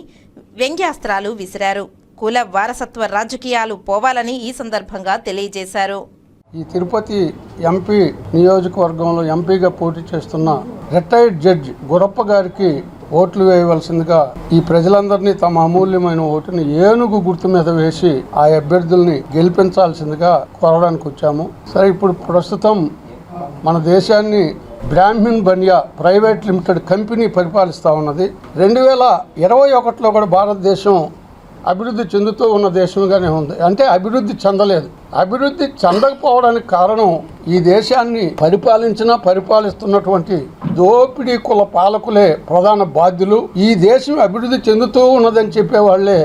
వ్యంగ్యాస్త్రాలు విసిరారు. కుల వారసత్వ రాజకీయాలు పోవాలని ఈ సందర్భంగా తెలియజేశారు. ఈ తిరుపతి ఎంపీ నియోజకవర్గంలో ఎంపీగా పోటీ చేస్తున్న రిటైర్డ్ జడ్జ్ గురప్ప గారికి ఓట్లు వేయవలసిందిగా ఈ ప్రజలందరినీ తమ అమూల్యమైన ఓటుని ఏనుగు గుర్తు మీద వేసి ఆ అభ్యర్థుల్ని గెలిపించాల్సిందిగా కోరడానికి వచ్చాము. సరే, ఇప్పుడు ప్రస్తుతం మన దేశాన్ని Brahmin Baniya private limited company పరిపాలిస్తూ ఉన్నది. 2021లో కూడా భారతదేశం అభివృద్ధి చెందుతూ ఉన్న దేశంగానే ఉంది. అంటే అభివృద్ధి చెందలేదు. అభివృద్ధి చెందకపోవడానికి కారణం ఈ దేశాన్ని పరిపాలిస్తున్నటువంటి దోపిడీ కుల పాలకులే ప్రధాన బాధ్యులు. ఈ దేశం అభివృద్ధి చెందుతూ ఉన్నదని చెప్పేవాళ్లే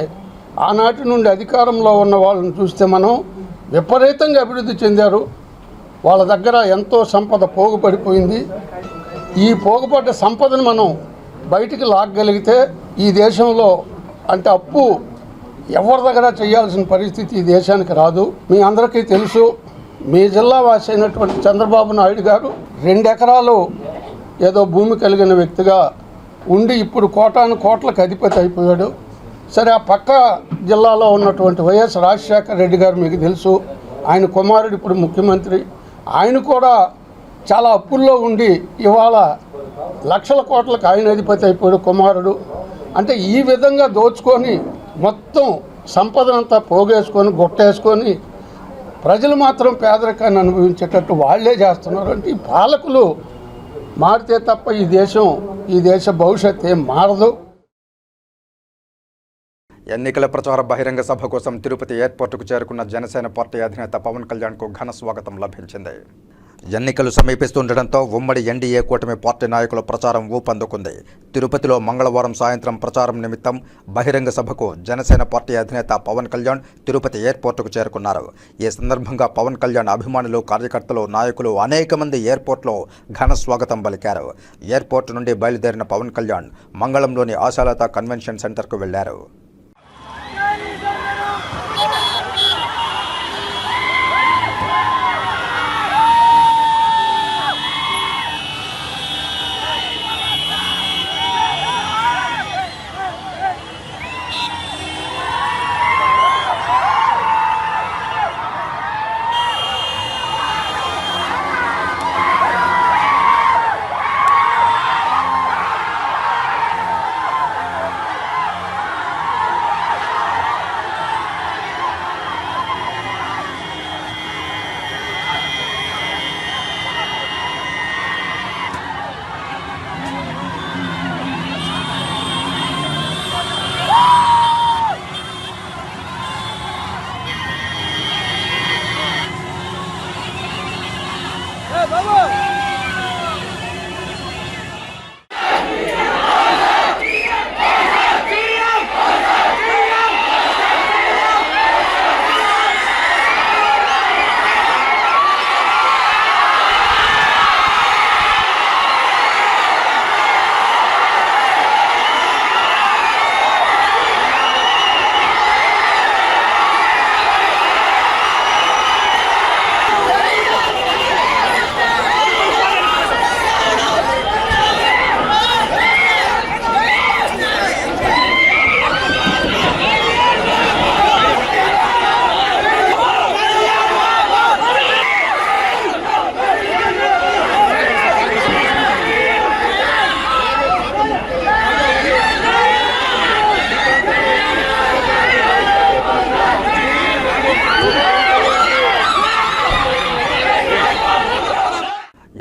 ఆనాటి నుండి అధికారంలో ఉన్న వాళ్ళని చూస్తే మనం విపరీతంగా అభివృద్ధి చెందారు. వాళ్ళ దగ్గర ఎంతో సంపద పోగుపడిపోయింది. ఈ పోగుపడ్డ సంపదను మనం బయటికి లాగగలిగితే ఈ దేశంలో అంటే అప్పు ఎవరి దగ్గర చేయాల్సిన పరిస్థితి ఈ దేశానికి రాదు. మీ అందరికీ తెలుసు, మీ జిల్లా వాసి అయినటువంటి చంద్రబాబు నాయుడు గారు 2 ఎకరాలు ఏదో భూమి కలిగిన వ్యక్తిగా ఉండి ఇప్పుడు కోటాను కోట్లకు అధిపతి అయిపోయాడు. సరే, ఆ పక్క జిల్లాలో ఉన్నటువంటి వైఎస్ రాజశేఖర రెడ్డి గారు మీకు తెలుసు, ఆయన కుమారుడు ఇప్పుడు ముఖ్యమంత్రి. ఆయన కూడా చాలా అప్పుల్లో ఉండి ఇవాళ లక్షల కోట్లకు ఆయన అధిపతి అయిపోయాడు కుమారుడు. అంటే ఈ విధంగా దోచుకొని మొత్తం సంపదనంతా పోగేసుకొని గొట్టేసుకొని ప్రజలు మాత్రం పేదరికాన్ని అనుభవించేటట్టు వాళ్లే చేస్తున్నారు. అంటే ఈ పాలకులు మారితే తప్ప ఈ దేశ భవిష్యత్తు ఏం మారదు. ఎన్నికల ప్రచార బహిరంగ సభ కోసం తిరుపతి ఎయిర్పోర్టుకు చేరుకున్న జనసేన పార్టీ అధినేత పవన్ కళ్యాణ్కు ఘన స్వాగతం లభించింది. ఎన్నికలు సమీపిస్తుండటంతో ఉమ్మడి ఎన్డీఏ కూటమి పార్టీ నాయకుల ప్రచారం ఊపందుకుంది. తిరుపతిలో మంగళవారం సాయంత్రం ప్రచారం నిమిత్తం బహిరంగ సభకు జనసేన పార్టీ అధినేత పవన్ కళ్యాణ్ తిరుపతి ఎయిర్పోర్టుకు చేరుకున్నారు. ఈ సందర్భంగా పవన్ కళ్యాణ్ అభిమానులు, కార్యకర్తలు, నాయకులు అనేక మంది ఎయిర్పోర్ట్లో ఘన స్వాగతం పలికారు. ఎయిర్పోర్టు నుండి బయలుదేరిన పవన్ కళ్యాణ్ మంగళంలోని ఆశాలత కన్వెన్షన్ సెంటర్కు వెళ్లారు.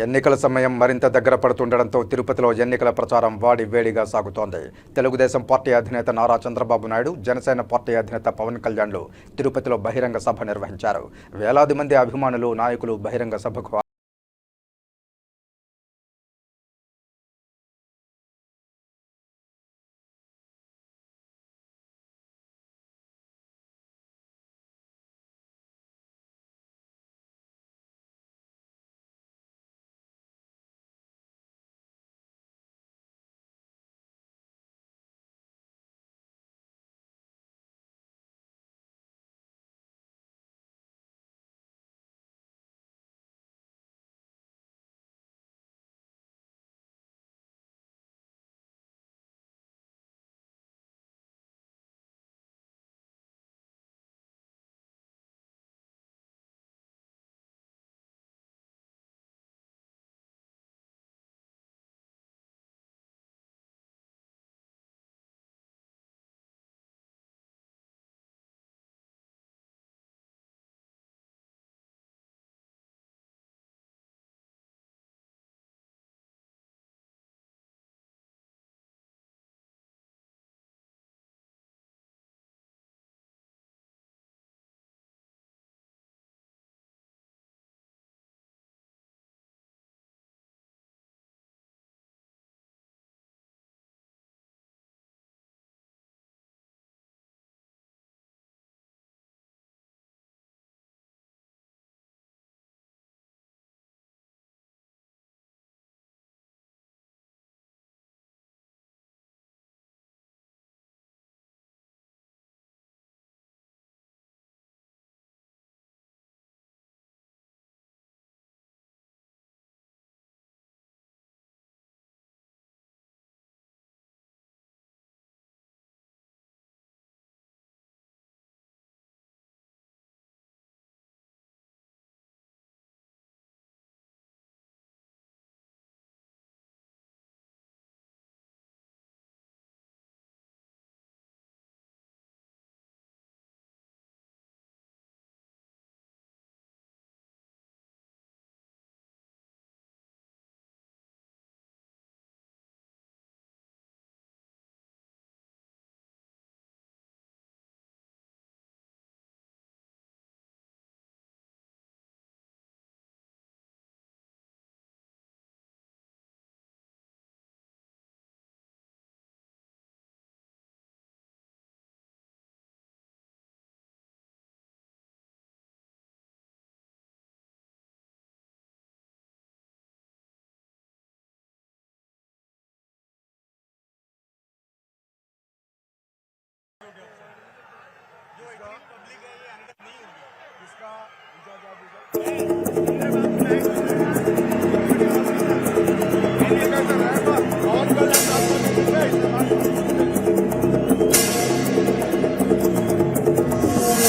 ఎన్నికల సమయం మరింత దగ్గర పడుతుండటంతో తిరుపతిలో ఎన్నికల ప్రచారం వేడిగా సాగుతోంది. తెలుగుదేశం పార్టీ అధినేత నారా చంద్రబాబు నాయుడు, జనసేన పార్టీ అధినేత పవన్ కళ్యాణ్లు తిరుపతిలో బహిరంగ సభ నిర్వహించారు. వేలాది మంది అభిమానులు, నాయకులు బహిరంగ సభకు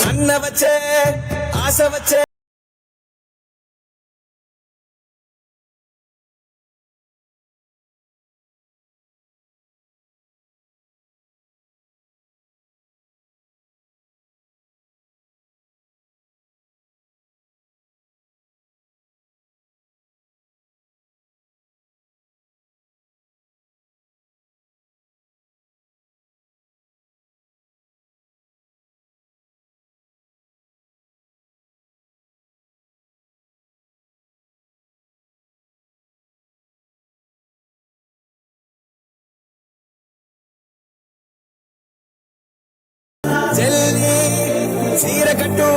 అన్న వచ్చే ఆశ వచ్చే జల్లి చీర కట్టు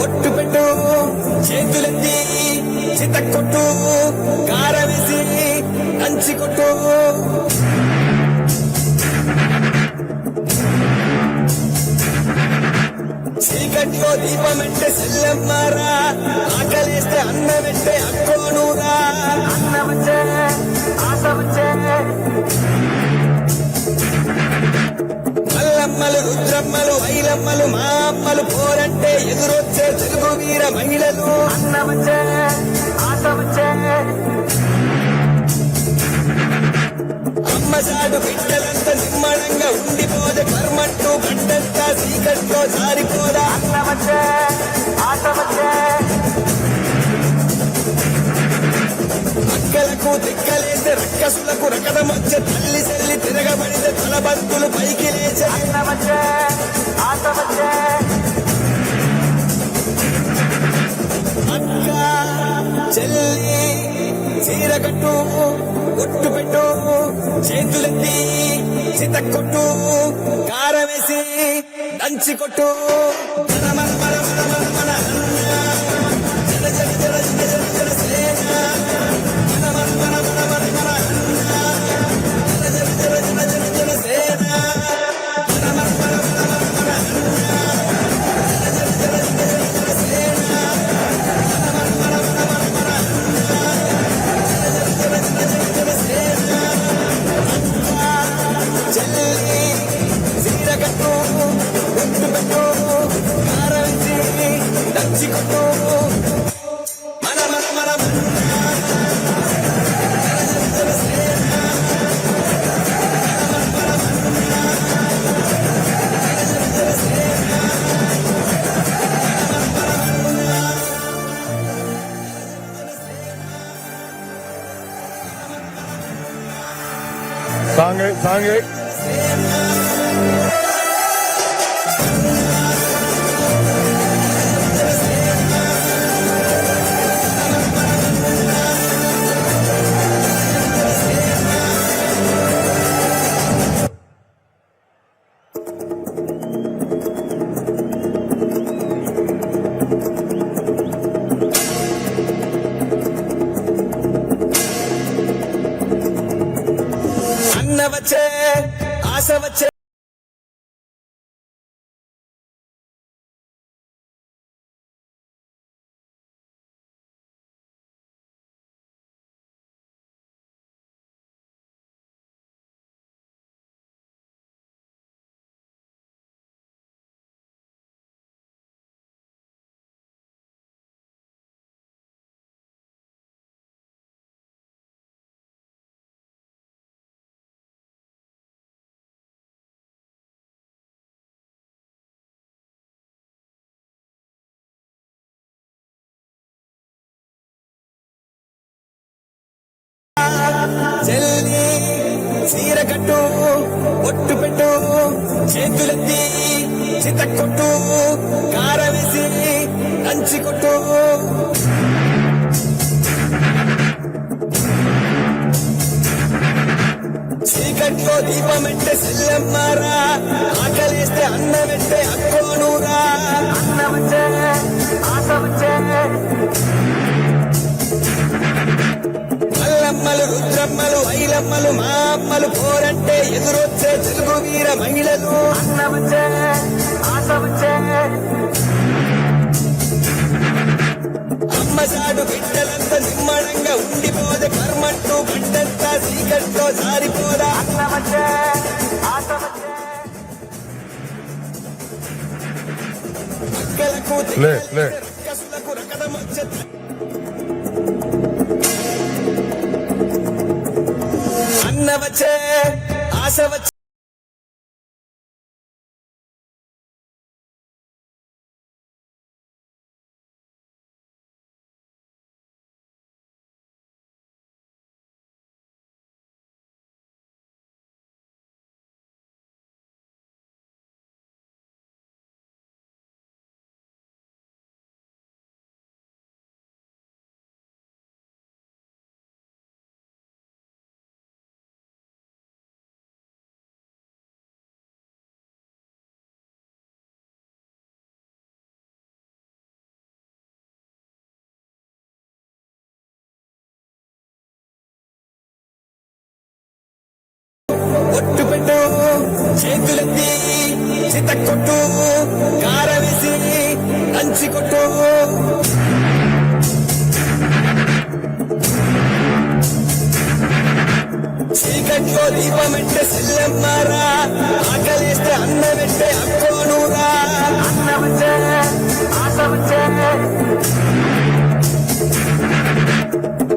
ఒట్టు పెట్టు చేతులెత్తి చితక్కొట్టు కార వేసి దంచి కొట్టు చీకట్లో దీపమంటే సెల్లమ్మారా ఆకలేస్తే అన్నమంటే అక్కోనూరా అన్నమచ్చే ఆశ వచ్చే మల్లమ్మలు రుద్రమ్మలు ఐలమ్మలు మా అమ్మలు పోరంటే ఎదురొచ్చే తెలుగు వీర మహిళలు అన్నమచ్చే ఆశ వచ్చే అమ్మసాడు బిడ్డలంతా నిమ్మడంగా ఉండిపోదే కర్మంటూ గడ్డంతా చీకట్లో జారిపోదా అన్నమచ్చే ఆశ వచ్చే రకదమొచ్చే తల్లి చెల్లి తిరగబడితే తల బంతులు పైకి లేచే అక్క చెల్లి చీర కట్టు ఒట్టు పెట్టు చేతులెత్తి చితక్కొట్టు కారం వేసి దంచి కొట్టు మన మన మన మన మన మన అన్న జన జన జన జన జన జన సేన మన మన మన మన మన మన అన్న జన జన జన జన జన జన సేన మన మన మన మన మన మన అన్న జన జన జన జన జన జన సేన మన మన మన మన మన మన అన్న జన జన జన జన జన సేన చెల్లి సీర కట్టు ఒట్టు పెట్టు కారంచి దంచి కొట్టు మన మన మన సాంగ్ అన్న వచ్చే ఆశ వచ్చే చెల్లి చీర కట్టు ఒట్టు పెట్టు చేతులెత్తి చితక్కొట్టు కారం వేసి దంచి కొట్టు చీకట్లో దీపమంటే సెల్లమ్మారా ఆకలేస్తే అన్నమంటే అక్కోనూరా అన్నమంటే ఆశ వచ్చే మల్లమ్మలు రుద్రమ్మలు ఐలమ్మలు మా అమ్మలు పోరంటే ఎదురొచ్చే తెలుగు వీర మహిళలు అన్నవచ్చే ఆశ వచ్చే అమ్మసాడు బిడ్డలంతా నిమ్మడంగా ఉండిపోదే కర్మంటూ గడ్డంతా చీకట్లో జారిపోదా అన్నవచ్చే ఆశ వచ్చే అక్కలకు రక్కసులకు రకదమొచ్చే అన్న వచ్చే ఆశ వచ్చే ఒట్టు పెట్టు చేతులెత్తి చితక్కొట్టు కారం వేసి దంచి కొట్టు చీకట్లో దీపమంటే సెల్లమ్మారా ఆకలేస్తే అన్నమంటే అక్కోనూరా అన్నమంటే ఆశ వచ్చే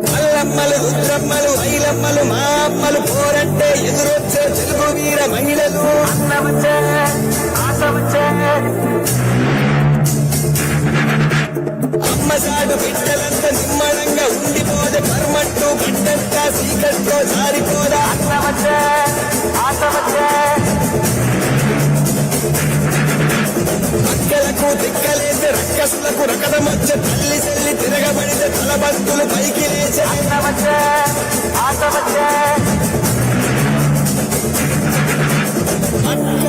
మల్లమ్మలు రుద్రమ్మలు ఐలమ్మలు మా అమ్మలు పోరంటే ఎదురొచ్చే తెలుగు వీర మహిళలు అన్నవచ్చే ఆశ వచ్చే అమ్మసాడు బిడ్డలంతా నిమ్మడంగా ఉండిపోదే కర్మంటూ గడ్డంతా చీకట్లో జారిపోదా అక్కలకు దిక్కలేసి రక్కసులకు రకదమొచ్చే తల్లి చెల్లి తిరగబడితే తలబంతులు పైకి లేచే అక్క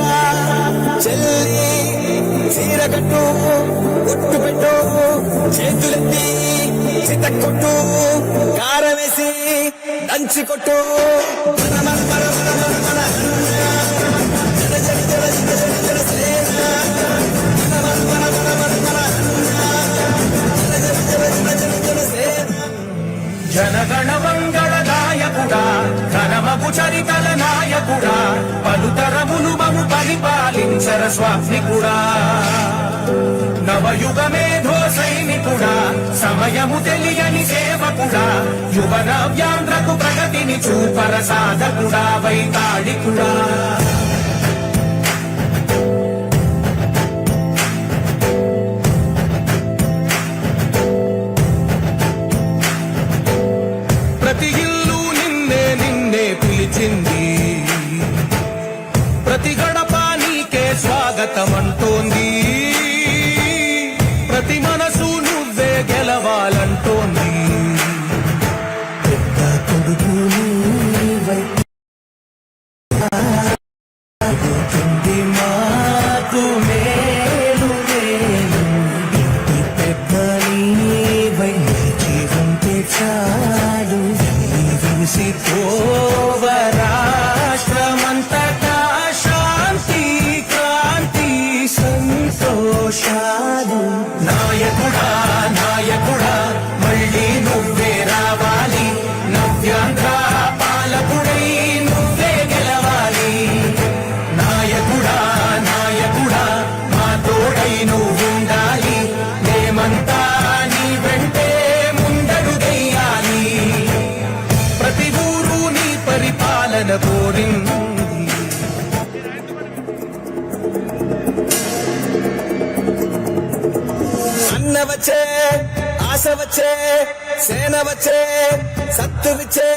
చెల్లి చీరకట్టు ఒట్టు పెట్టు చేతులెత్తి చితక్కొట్టు కారం వేసి దంచి కొట్టు మన మన మన మన మన మన జన జన జన జన జన జన సేన మన మన మన మన మన జన జన జన జన జన జన సేన జనగణ మంగళ నాయకుడా ఘనమగు చరితల నాయకుడా పలుతరములు మము పరిపాలించర స్వామికుడా నవయుగ మేధో సైనికుడా సమయము తెలియని సేవకుడా యువన వ్యాంధ్రకు ప్రగతిని చూపర సాధకుడా వైతాళికుడా ప్రతి ఇల్లు నిన్నే నిన్నే పిలిచింది ప్రతి గడప నీకే స్వాగతమంటోంది ప్రతి మనసు నువ్వే గెలవాలంటోంది పెద్ద కొడుకు నీవై అవుతుంది మాకు మేలు మేలు ఇంటి పెద్ద నీవై జీవంతే చాలు చూసి పోవ రాష్ట్రమంతటా శాంతి క్రాంతి సంతోషాలు నాయకుడా నాయకుడా మళ్ళీ నువ్వే రావాలి నవ్యాంధ్ర పాలకుడై నువ్వే గెలవాలి నాయకుడా నాయకుడా మా తోడై నువ్వుండాలి మేమంతా నీ వెంటే ముందడుగెయ్యాలి ప్రతి ఊరు నీ పరిపాలన కోరింది అన్న వచ్చే ఆశ వచ్చే సేన వచ్చే సత్తు విచ్చే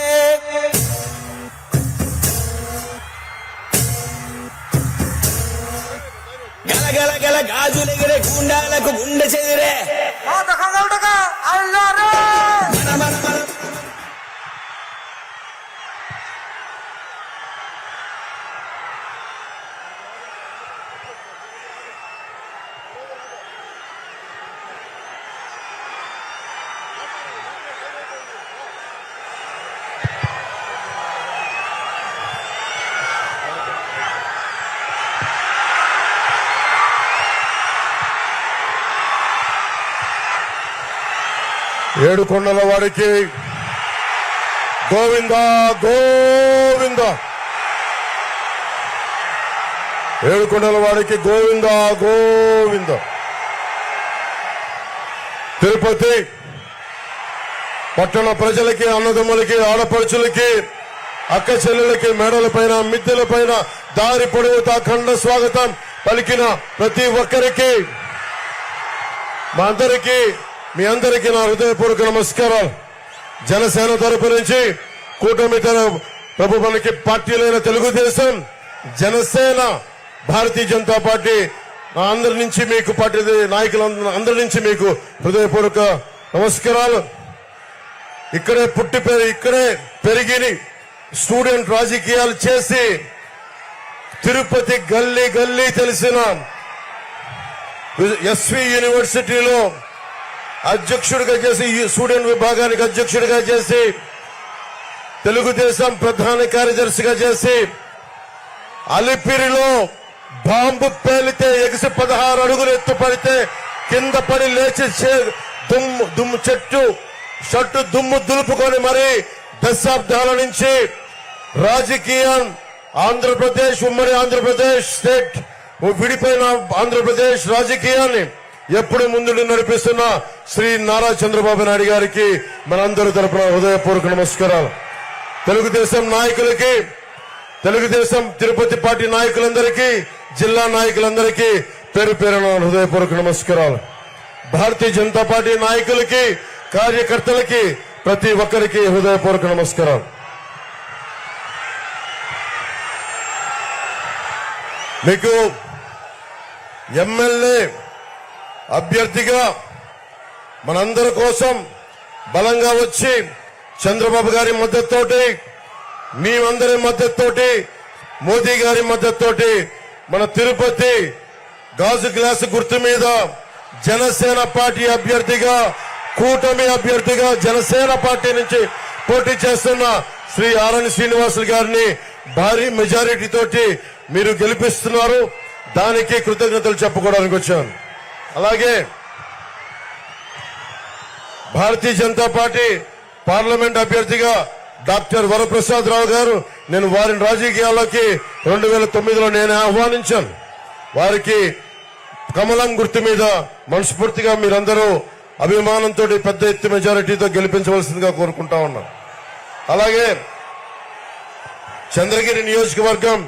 గలగల గల గాజులెగిరే గుండాలకు గుండె చెదిరే మన మన మన ఏడుకొండల వారికి గోవింద గోవింద ఏడుకొండల వారికి గోవింద గోవింద తిరుపతి పట్టణ ప్రజలకి అన్నదమ్ములకి ఆడపడుచులకి అక్క చెల్లెలకి మేడల పైన మిద్దెల పైన దారి పొడవుతా అఖండ స్వాగతం పలికిన ప్రతి ఒక్కరికి మీ అందరికీ నా హృదయపూర్వక నమస్కారాలు. జనసేన తరపు నుంచి కూటమి ప్రభుత్వానికి పార్టీలైన తెలుగుదేశం, జనసేన, భారతీయ జనతా పార్టీ అందరి నుంచి మీకు పార్టీ నాయకులందరి నుంచి మీకు హృదయపూర్వక నమస్కారాలు. ఇక్కడే ఇక్కడే పెరిగి స్టూడెంట్ రాజకీయాలు చేసి తిరుపతి గల్లీ గల్లీ తెలిసిన ఎస్వి యూనివర్సిటీలో అధ్యక్షుడిగా చేసి స్టూడెంట్ విభాగానికి అధ్యక్షుడిగా చేసి తెలుగుదేశం ప్రధాన కార్యదర్శిగా చేసి అలిపిరిలో బాంబు పేలితే ఎగిసి 16 అడుగులు ఎత్తు పడితే కింద పడి లేచి దుమ్ము షట్టు దుమ్ము దులుపుకొని మరి దశాబ్దాల నుంచి రాజకీయం ఆంధ్రప్రదేశ్ ఉమ్మడి ఆంధ్రప్రదేశ్ స్టేట్ విడిపోయిన ఆంధ్రప్రదేశ్ రాజకీయాన్ని ఎప్పుడు ముందు నడిపిస్తున్న శ్రీ నారా చంద్రబాబు నాయుడు గారికి మనందరి తరపున హృదయపూర్వక నమస్కారాలు. తెలుగుదేశం నాయకులకి, తెలుగుదేశం తిరుపతి పార్టీ నాయకులందరికీ, జిల్లా నాయకులందరికీ పేరు పేరున హృదయపూర్వక నమస్కారాలు. భారతీయ జనతా పార్టీ నాయకులకి, కార్యకర్తలకి ప్రతి ఒక్కరికి హృదయపూర్వక నమస్కారాలు. మీకు ఎమ్మెల్యే అభ్యర్థిగా మనందరి కోసం బలంగా వచ్చి చంద్రబాబు గారి మద్దతుతోటి, మేమందరి మద్దతుతోటి, మోదీ గారి మద్దతుతోటి మన తిరుపతి గాజు గ్లాసు గుర్తు మీద జనసేన పార్టీ అభ్యర్థిగా, కూటమి అభ్యర్థిగా జనసేన పార్టీ నుంచి పోటీ చేస్తున్న శ్రీ ఆరణి శ్రీనివాసులు గారిని భారీ మెజారిటీ తోటి మీరు గెలిపిస్తున్నారు. దానికి కృతజ్ఞతలు చెప్పుకోవడానికి వచ్చాను. అలాగే భారతీయ జనతా పార్టీ పార్లమెంట్ అభ్యర్థిగా డాక్టర్ వరప్రసాద్ రావు గారు, నేను వారిని రాజకీయాల్లోకి 2009లో నేను ఆహ్వానించాను. వారికి కమలం గుర్తు మీద మనస్ఫూర్తిగా మీరందరూ అభిమానంతో పెద్ద ఎత్తు మెజారిటీతో గెలిపించవలసిందిగా కోరుకుంటా ఉన్నాం. అలాగే చంద్రగిరి నియోజకవర్గం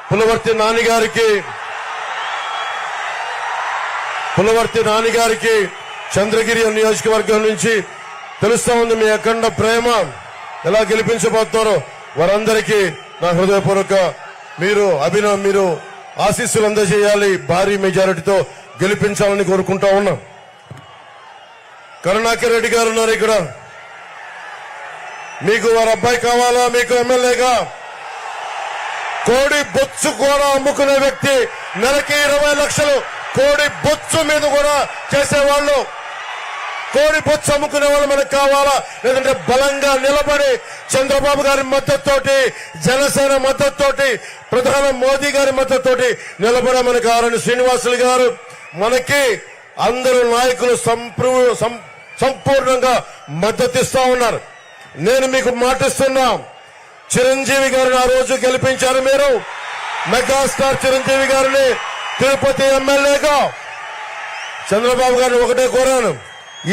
పులవర్తి నానిగారికి చంద్రగిరి నియోజకవర్గం నుంచి తెలుస్తా ఉంది మీ అఖండ ప్రేమ. ఎలా గెలిపించబోతున్నారో వారందరికీ నా హృదయపూర్వక మీరు ఆశీస్సులు అందజేయాలి. భారీ మెజారిటీతో గెలిపించాలని కోరుకుంటా ఉన్నాం. కరుణాకర్ రెడ్డి గారు ఉన్నారు ఇక్కడ. మీకు వారి అబ్బాయి కావాలా? మీకు ఎమ్మెల్యేగా కోడి బొచ్చు కూడా అమ్ముకునే వ్యక్తి, నెలకి 20 లక్షలు కోడి బొచ్చు మీద కూడా చేసేవాళ్ళు, కోడి బొచ్చు అమ్ముకునే వాళ్ళు మనకు కావాలా? లేదంటే బలంగా నిలబడి చంద్రబాబు గారి మద్దతుతోటి, జనసేన మద్దతుతోటి, ప్రధాని మోదీ గారి మద్దతుతోటి నిలబడే మనకు ఆరణి శ్రీనివాసులు గారు, మనకి అందరూ నాయకులు సంపూర్ణంగా మద్దతిస్తా ఉన్నారు. నేను మీకు మాటిస్తున్నా, చిరంజీవి గారిని ఆ రోజు గెలిపించారు మీరు. మెగాస్టార్ చిరంజీవి గారిని తిరుపతి ఎమ్మెల్యేగా. చంద్రబాబు గారిని ఒకటే కోరాను,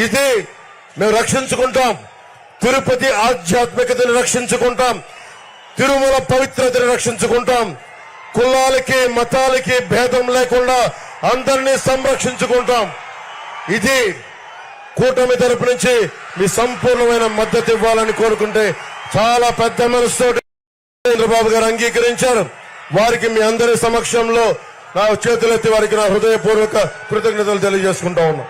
ఇది మేము రక్షించుకుంటాం, తిరుపతి ఆధ్యాత్మికతను రక్షించుకుంటాం, తిరుమల పవిత్రతను రక్షించుకుంటాం, కులాలకి మతాలకి భేదం లేకుండా అందరినీ సంరక్షించుకుంటాం. ఇది కూటమి తరపు నుంచి మీ సంపూర్ణమైన మద్దతు ఇవ్వాలని కోరుకుంటే చాలా పెద్ద మనసుతో చంద్రబాబు గారు అంగీకరించారు. వారికి మీ అందరి సమక్షంలో నా చేతులెత్తి వారికి నా హృదయపూర్వక కృతజ్ఞతలు తెలియజేసుకుంటా ఉన్నా.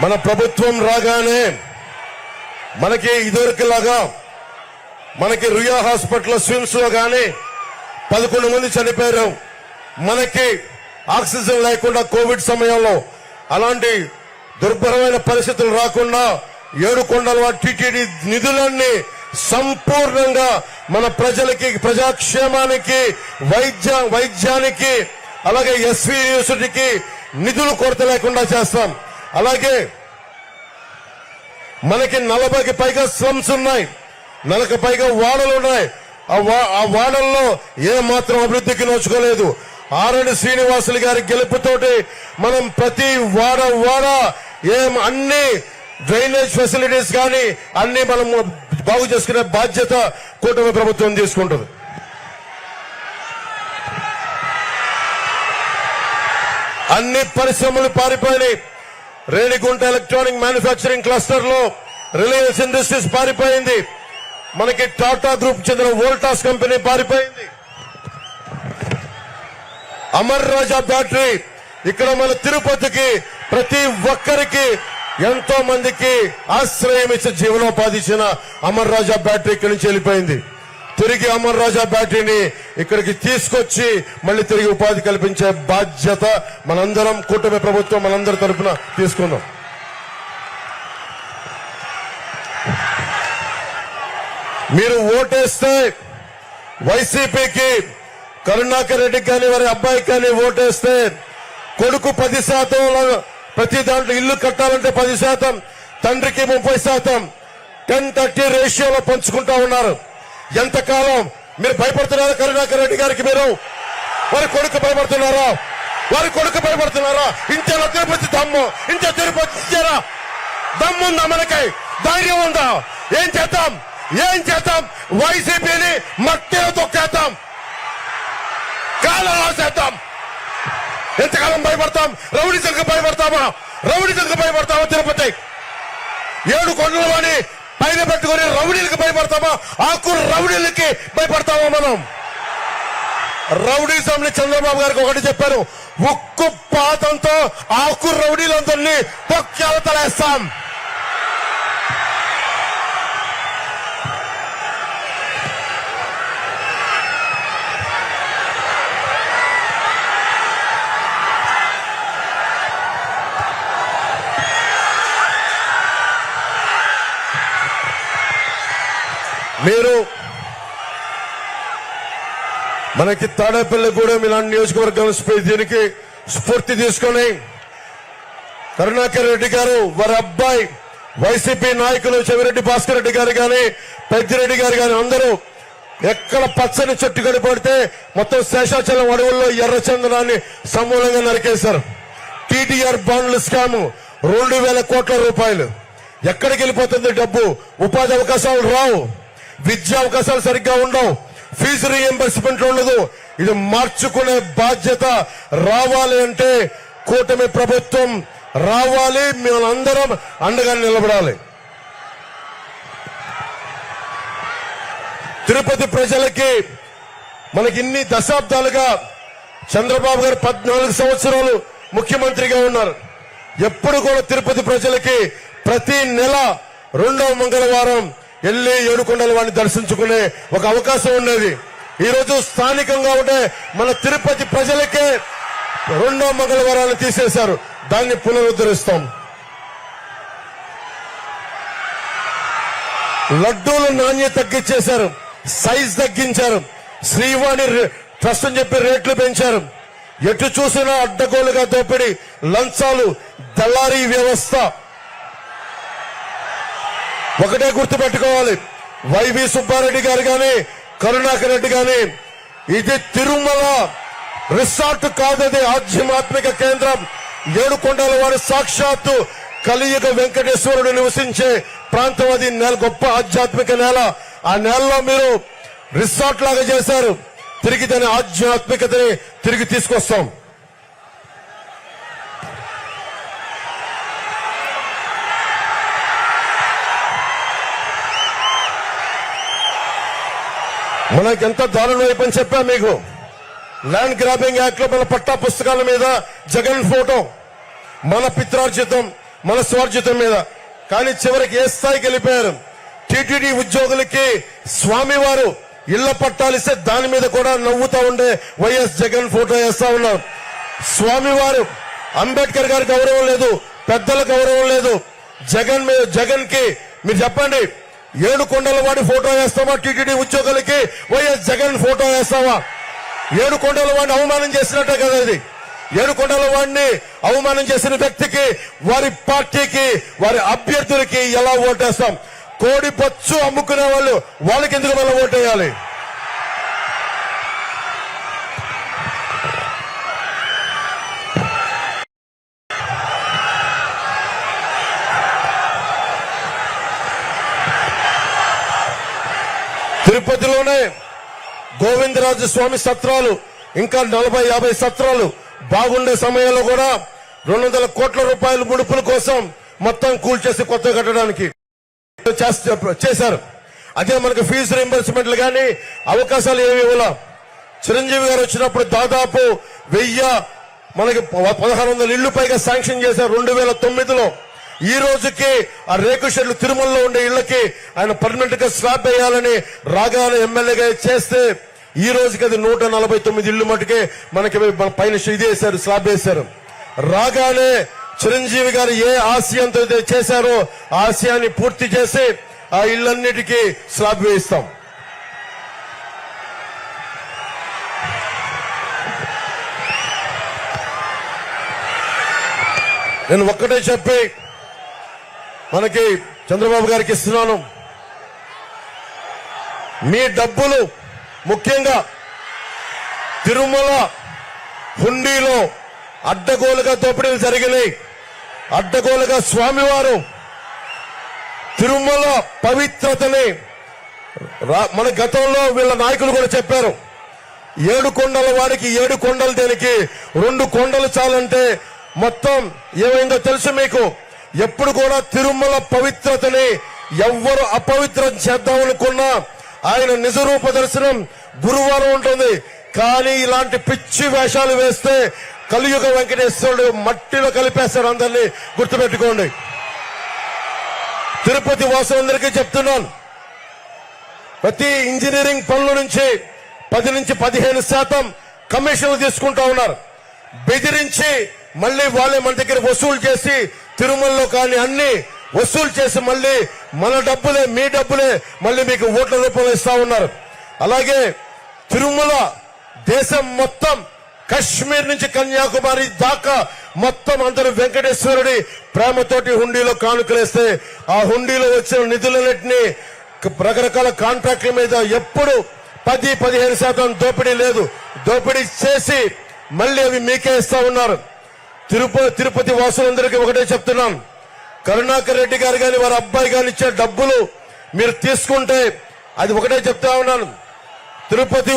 మన ప్రభుత్వం రాగానే మనకి ఇదివరకులాగా మనకి రుయా హాస్పిటల్ స్విమ్స్ లో గానీ 11 మంది చనిపోయారు. మనకి ఆక్సిజన్ లేకుండా కోవిడ్ సమయంలో అలాంటి దుర్భరమైన పరిస్థితులు రాకుండా 7 కొండల టీటీడీ నిధులన్నీ సంపూర్ణంగా మన ప్రజలకి, ప్రజాక్షేమానికి, వైద్యానికి, అలాగే ఎస్వి యూనివర్సిటీకి నిధులు కొరత లేకుండా చేస్తాం. అలాగే మనకి 40కి పైగా స్లమ్స్ ఉన్నాయి, 40కి పైగా వాడలు ఉన్నాయి. ఆ వాడల్లో ఏ మాత్రం అభివృద్ధికి నోచుకోలేదు. ఆరణి శ్రీనివాసులు గారి గెలుపుతోటి మనం ప్రతి వాడ అన్ని డ్రైనేజ్ ఫెసిలిటీస్ కానీ అన్ని మనం బాగు చేసుకునే బాధ్యత కూటమి ప్రభుత్వం తీసుకుంటుంది. అన్ని పరిశ్రమలు పారిపోయినాయి. రేణిగుంట ఎలక్ట్రానిక్ మ్యానుఫ్యాక్చరింగ్ క్లస్టర్ లో రిలయన్స్ ఇండస్ట్రీస్ పారిపోయింది. మనకి టాటా గ్రూప్ చెందిన వోల్టాస్ కంపెనీ పారిపోయింది. అమర్ రాజా బ్యాటరీ ఇక్కడ మన తిరుపతికి ప్రతి ఒక్కరికి ఎంతో మందికి ఆశ్రయం ఇచ్చే జీవనోపాధి ఇచ్చిన అమర్ రాజా బ్యాటరీ ఇక్కడి నుంచి వెళ్ళిపోయింది. తిరిగి అమర్ రాజా బ్యాటరీని ఇక్కడికి తీసుకొచ్చి మళ్ళీ తిరిగి ఉపాధి కల్పించే బాధ్యత మనందరం, కూటమి ప్రభుత్వం మనందరి తరఫున తీసుకుందాం. మీరు ఓటేస్తే వైసీపీకి, కరుణాకర్ రెడ్డికి కానీ వారి అబ్బాయికి కానీ ఓటేస్తే కొడుకు 10%, ప్రతి దాంట్లో ఇల్లు కట్టాలంటే 10%, తండ్రికి 30%, 10-30 రేషియోలో పంచుకుంటా ఉన్నారు. ఎంతకాలం మీరు భయపడుతున్నారా కరుణాకర్ రెడ్డి గారికి? మీరు వారి కొడుకు భయపడుతున్నారా? ఇంతేనా తిరుపతి దమ్ము? ఇంత తిరుపతి ఇచ్చారా? దమ్ముందా? మనకి ధైర్యం ఉందా? ఏం చేద్దాం? ఏం చేద్దాం? వైసీపీని మట్టిలో తొక్కేద్దాం, కాలం రాసేద్దాం. ఎంతకాలం భయపడతాం? రౌడీజంకి భయపడతామా? రౌడీజంకి భయపడతామా? తిరుపతి 7 కొండల వాణి పైన పెట్టుకుని రౌడీలకి భయపడతామా? ఆకు రౌడీలకి భయపడతామా మనం? రౌడీజంని చంద్రబాబు గారికి ఒకటి చెప్పారు, ఉక్కు పాతంతో ఆకు రౌడీలందరినీ తొక్కేస్తాం. మీరు మనకి తాడేపల్లిగూడెం ఇలాంటి నియోజకవర్గాలు దీనికి స్ఫూర్తి తీసుకొని కరుణాకర్ రెడ్డి గారు, వారి అబ్బాయి వైసీపీ నాయకులు చెవిరెడ్డి భాస్కర్ రెడ్డి గారు కానీ, పెద్దిరెడ్డి గారు కానీ అందరూ ఎక్కడ పచ్చని చెట్టు కడిపడితే మొత్తం శేషాచలం అడవుల్లో ఎర్రచందనాన్ని సమూలంగా నరికేశారు. టీటీఆర్ బాండ్ల స్కామ్ 2,000 కోట్ల రూపాయలు. ఎక్కడికి వెళ్ళిపోతుంది డబ్బు? ఉపాధి అవకాశాలు రావు, విద్యా అవకాశాలు సరిగ్గా ఉండవు, ఫీజు రీఎంబర్స్మెంట్ ఉండదు. ఇది మార్చుకునే బాధ్యత రావాలి అంటే కూటమి ప్రభుత్వం రావాలి, మేమందరం అండగా నిలబడాలి. తిరుపతి ప్రజలకి మనకి ఇన్ని దశాబ్దాలుగా చంద్రబాబు గారు 14 సంవత్సరాలు ముఖ్యమంత్రిగా ఉన్నారు. ఎప్పుడు కూడా తిరుపతి ప్రజలకి ప్రతి నెల 2వ మంగళవారం వెళ్ళి ఏడుకొండల వాడిని దర్శించుకునే ఒక అవకాశం ఉండేది. ఈ రోజు స్థానికంగా ఉండే మన తిరుపతి ప్రజలకే 2వ మంగళవారాన్ని తీసేశారు. దాన్ని పునరుద్ధరిస్తాం. లడ్డూల నాణ్యత తగ్గించేశారు, సైజ్ తగ్గించారు, శ్రీవాణి ట్రస్ట్ అని చెప్పి రేట్లు పెంచారు. ఎటు చూసినా అడ్డగోలుగా దోపిడీ, లంచాలు, దళారీ వ్యవస్థ. ఒకటే గుర్తుపెట్టుకోవాలి, వైవి సుబ్బారెడ్డి గారు గాని, కరుణాకర్ రెడ్డి గాని, ఇది తిరుమల రిసార్ట్ కాదది ఆధ్యాత్మిక కేంద్రం. ఏడుకొండల వారి సాక్షాత్తు కలియుగ వెంకటేశ్వరుడు నివసించే ప్రాంతం. అది గొప్ప ఆధ్యాత్మిక నేల. ఆ నేలలో మీరు రిసార్ట్ లాగా చేశారు. తిరిగి దాని ఆధ్యాత్మికతని తిరిగి తీసుకొస్తాం. మనకి ఎంత దారుణం అయిపోయింది చెప్పా మీకు. ల్యాండ్ గ్రాబింగ్ యాక్ట్ లో మన పట్టా పుస్తకాల మీద జగన్ ఫోటో, మన పిత్రార్జితం, మన స్వార్జితం మీద. కానీ చివరికి ఏ స్థాయికి వెళ్ళిపోయారు? టీటీడీ ఉద్యోగులకి స్వామివారు ఇళ్ల పట్టాలిస్తే దాని మీద కూడా నవ్వుతా ఉండే వైఎస్ జగన్ ఫోటో వేస్తా ఉన్నారు. స్వామివారు, అంబేద్కర్ గారి గౌరవం లేదు, పెద్దల గౌరవం లేదు. జగన్ కి మీరు చెప్పండి, ఏడుకొండల వాడి ఫోటో వేస్తావా? టీటీడీ ఉద్యోగులకి వైఎస్ జగన్ ఫోటో వేస్తావా? ఏడుకొండల వాడిని అవమానం చేసినట్టే కదా ఇది. ఏడుకొండల వాడిని అవమానం చేసిన వ్యక్తికి, వారి పార్టీకి, వారి అభ్యర్థులకి ఎలా ఓటేస్తాం? కోడి పచ్చు అమ్ముకునే వాళ్ళు వాళ్ళకి ఎందుకు మళ్ళీ ఓటేయాలి? తిరుపతిలోనే గోవిందరాజు స్వామి సత్రాలు, ఇంకా 40-50 సత్రాలు బాగుండే సమయంలో కూడా 200 కోట్ల రూపాయల ముడుపుల కోసం మొత్తం కూల్చేసి కొత్త కట్టడానికి చేశారు. అదే మనకు ఫీజు రీంబర్స్మెంట్లు కానీ అవకాశాలు ఏమి ఇవ్వాల. చిరంజీవి గారు వచ్చినప్పుడు దాదాపు 1000 మనకి 1600 ఇళ్లు పైగా శాంక్షన్ చేశారు 2009లో. ఈ రోజుకి ఆ రేకు షెడ్లు తిరుమలలో ఉండే ఇళ్లకి ఆయన పర్మనెంట్ గా స్లాబ్ వేయాలని రాగానే ఎమ్మెల్యేగా చేస్తే ఈ రోజుకి అది 149 ఇళ్లు మటుకే మనకి పైన ఇది వేశారు, స్లాబ్ వేశారు. రాగానే చిరంజీవి గారు ఏ ఆశయంతో చేశారో ఆ ఆశయాన్ని పూర్తి చేసి ఆ ఇళ్లన్నిటికీ స్లాబ్ వేయిస్తాం. నేను ఒక్కటే చెప్పి మనకి చంద్రబాబు గారికి ఇస్తున్నాను, మీ డబ్బులు ముఖ్యంగా తిరుమల హుండీలో అడ్డగోలుగా దోపిడీలు జరిగినాయి. అడ్డగోలుగా స్వామివారు తిరుమల పవిత్రతని మన గతంలో వీళ్ళ నాయకులు కూడా చెప్పారు, 7 కొండల వాడికి 7 కొండలు దేనికి, 2 కొండలు చాలంటే మొత్తం ఏమైందో తెలుసు మీకు. ఎప్పుడు కూడా తిరుమల పవిత్రతని ఎవ్వరు అపవిత్రం చేద్దామనుకున్నా ఆయన నిజరూప దర్శనం గురువారం ఉంటుంది. కానీ ఇలాంటి పిచ్చి వేషాలు వేస్తే కలియుగ వెంకటేశ్వరుడు మట్టిలో కలిపేస్తాడు. అందరినీ గుర్తుపెట్టుకోండి. తిరుపతి వాసులందరికీ చెప్తున్నాను, ప్రతి ఇంజనీరింగ్ పనుల నుంచి 10 నుంచి 15% కమిషన్లు తీసుకుంటా ఉన్నారు. బెదిరించి మళ్ళీ వాళ్ళే మన దగ్గర వసూలు చేసి తిరుమలలో కానీ అన్ని వసూలు చేసి మళ్ళీ మన డబ్బులే మీ డబ్బులే మళ్ళీ మీకు ఓట్ల రూపంలో ఇస్తా ఉన్నారు. అలాగే తిరుమల దేశం మొత్తం కశ్మీర్ నుంచి కన్యాకుమారి దాకా మొత్తం అందరూ వెంకటేశ్వరుడి ప్రేమతోటి హుండీలో కానుకలేస్తే ఆ హుండీలో వచ్చిన నిధులన్నింటినీ రకరకాల కాంట్రాక్ట్ల మీద ఎప్పుడు 10-15% దోపిడీ లేదు. దోపిడీ చేసి మళ్ళీ అవి మీకే ఇస్తా ఉన్నారు. తిరుపతి వాసులందరికీ ఒకటే చెప్తున్నాం, కరుణాకర్ రెడ్డి గారు కానీ వారి అబ్బాయి గారు ఇచ్చే డబ్బులు మీరు తీసుకుంటే అది ఒకటే చెప్తా ఉన్నాను. తిరుపతి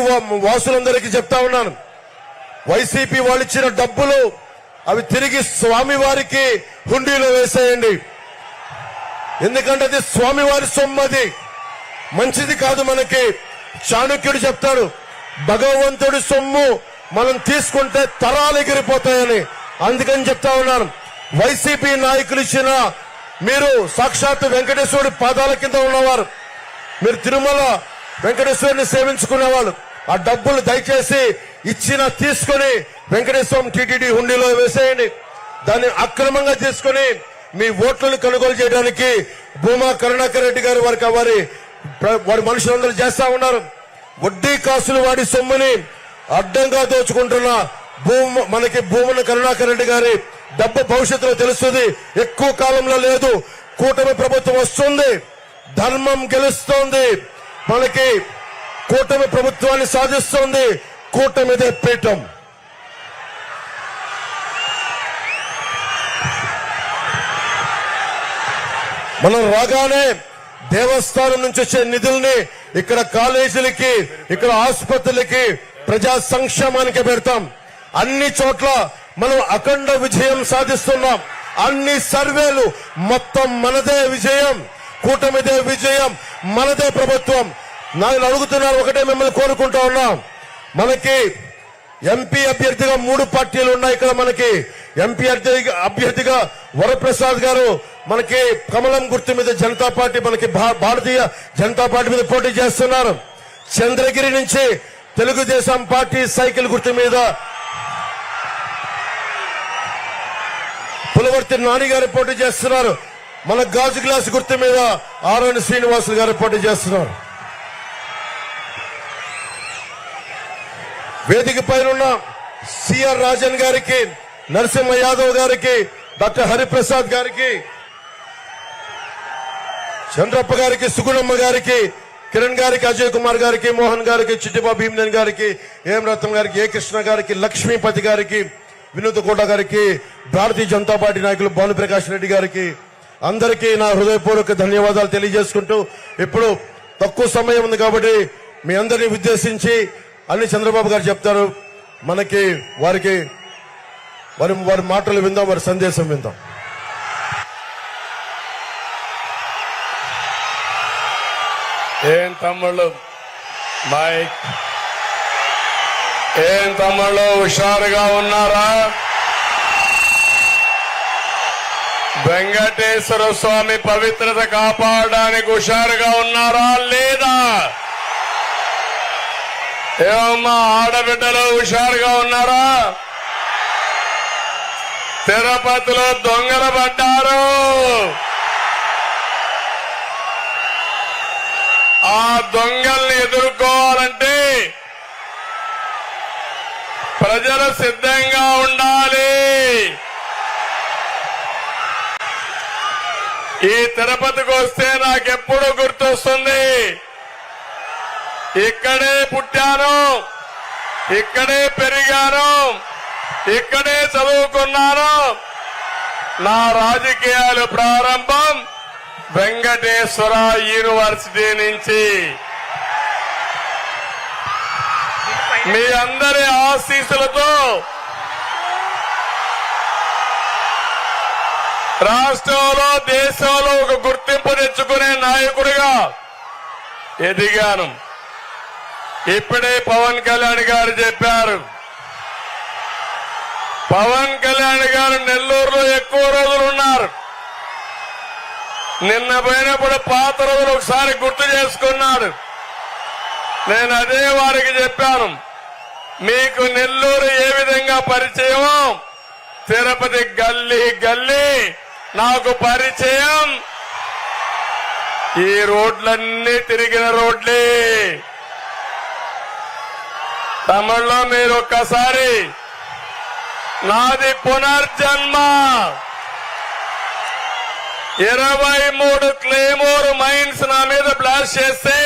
వాసులందరికీ చెప్తా ఉన్నాను, వైసీపీ వాళ్ళు ఇచ్చిన డబ్బులు అవి తిరిగి స్వామివారికి హుండీలో వేసేయండి. ఎందుకంటే అది స్వామివారి సొమ్ము, అది మంచిది కాదు. మనకి చాణక్యుడు చెప్తాడు, భగవంతుడి సొమ్ము మనం తీసుకుంటే తరాలు ఎగిరిపోతాయని. అందుకని చెప్తా ఉన్నాను, వైసీపీ నాయకులు ఇచ్చిన మీరు సాక్షాత్ వెంకటేశ్వరుడి పాదాల కింద ఉన్నవారు, మీరు తిరుమల వెంకటేశ్వరుని సేవించుకునేవాళ్ళు, ఆ డబ్బులు దయచేసి ఇచ్చిన తీసుకుని వెంకటేశ్వరం టీటీడీ హుండీలో వేసేయండి. దాన్ని అక్రమంగా తీసుకుని మీ ఓట్లను కొనుగోలు చేయడానికి భూమా కరుణాకర్ రెడ్డి గారు వారి మనుషులందరూ చేస్తా ఉన్నారు. వడ్డీ కాసులు వాడి సొమ్ముని అడ్డంగా దోచుకుంటున్న మనకి భూమన కరుణాకర్ రెడ్డి గారి డబ్బు భవిష్యత్తులో తెలుస్తుంది. ఎక్కువ కాలంలో లేదు. కూటమి ప్రభుత్వం వస్తుంది, ధర్మం గెలుస్తోంది, మనకి కూటమి ప్రభుత్వాన్ని సాధిస్తోంది. కూటమిదే పీఠం. మనం రాగానే దేవస్థానం నుంచి వచ్చే నిధుల్ని ఇక్కడ కాలేజీలకి, ఇక్కడ ఆసుపత్రులకి, ప్రజా సంక్షేమానికి పెడతాం. అన్ని చోట్ల మనం అఖండ విజయం సాధిస్తున్నాం. అన్ని సర్వేలు మొత్తం మనదే విజయం, కూటమిదే విజయం, మనదే ప్రభుత్వం. నేను అడుగుతున్నాను, ఒకటే మిమ్మల్ని కోరుకుంటా ఉన్నాం, మనకి ఎంపీ అభ్యర్థిగా 3 పార్టీలు ఉన్నాయి. ఇక్కడ మనకి ఎంపీ అభ్యర్థిగా వరప్రసాద్ గారు మనకి కమలం గుర్తు మీద జనతా పార్టీ, మనకి భారతీయ జనతా పార్టీ మీద పోటీ చేస్తున్నారు. చంద్రగిరి నుంచి తెలుగుదేశం పార్టీ సైకిల్ గుర్తు మీద పులవర్తి నాని గారు పోటీ చేస్తున్నారు. మన గాజు గ్లాస్ గుర్తు మీద ఆరోని శ్రీనివాసులు గారు పోటీ చేస్తున్నారు. వేదిక పైన సిఆర్ రాజన్ గారికి, నరసింహ యాదవ్ గారికి, డాక్టర్ హరిప్రసాద్ గారికి, చంద్రప్ప గారికి, సుగుణమ్మ గారికి, కిరణ్ గారికి, అజయ్ కుమార్ గారికి, మోహన్ గారికి, చిట్టిబా భీమన్ గారికి, ఏం రత్నం గారికి, ఏ కృష్ణ గారికి, లక్ష్మీపతి గారికి, వినోద్ కోట గారికి, భారతీయ జనతా పార్టీ నాయకులు భానుప్రకాష్ రెడ్డి గారికి అందరికీ నా హృదయపూర్వక ధన్యవాదాలు తెలియజేసుకుంటూ, ఇప్పుడు తక్కువ సమయం ఉంది కాబట్టి మీ అందరినీ ఉద్దేశించి అన్ని చంద్రబాబు గారు చెప్తారు. మనకి వారి మాటలు విందాం, వారి సందేశం విందాం. ఏం తమ్ముళ్ళు హుషారుగా ఉన్నారా? వెంకటేశ్వర స్వామి పవిత్రత కాపాడడానికి హుషారుగా ఉన్నారా లేదా? ఏమమ్మా ఆడబిడ్డలు హుషారుగా ఉన్నారా? తిరుపతిలో దొంగలు పడ్డారు. ఆ దొంగల్ని ఎదుర్కోవాలంటే ప్రజలు సిద్ధంగా ఉండాలి. ఈ తిరుపతికి వస్తే నాకెప్పుడు గుర్తొస్తుంది, ఇక్కడే పుట్టాను, ఇక్కడే పెరిగాను, ఇక్కడే చదువుకున్నాను. నా రాజకీయాలు ప్రారంభం వెంకటేశ్వర యూనివర్సిటీ నుంచి. మీ అందరి ఆశీస్సులతో రాష్ట్రంలో దేశంలో ఒక గుర్తింపు తెచ్చుకునే నాయకుడిగా ఎదిగాను. ఇప్పుడే పవన్ కళ్యాణ్ గారు చెప్పారు. పవన్ కళ్యాణ్ గారు నెల్లూరులో ఎక్కువ రోజులు ఉన్నారు. నిన్న పోయినప్పుడు పాత రోజులు ఒకసారి గుర్తు చేసుకున్నాడు. నేను అదే వారికి చెప్పాను, మీకు నెల్లూరు ఏ విధంగా పరిచయమో తిరుపతి గల్లీ గల్లీ నాకు పరిచయం. ఈ రోడ్లన్నీ తిరిగిన రోడ్లే. తమిళలో మీరు ఒక్కసారి నాది పునర్జన్మ 23 క్లేమోర్ మైన్స్ నా మీద బ్లాస్ట్ చేస్తే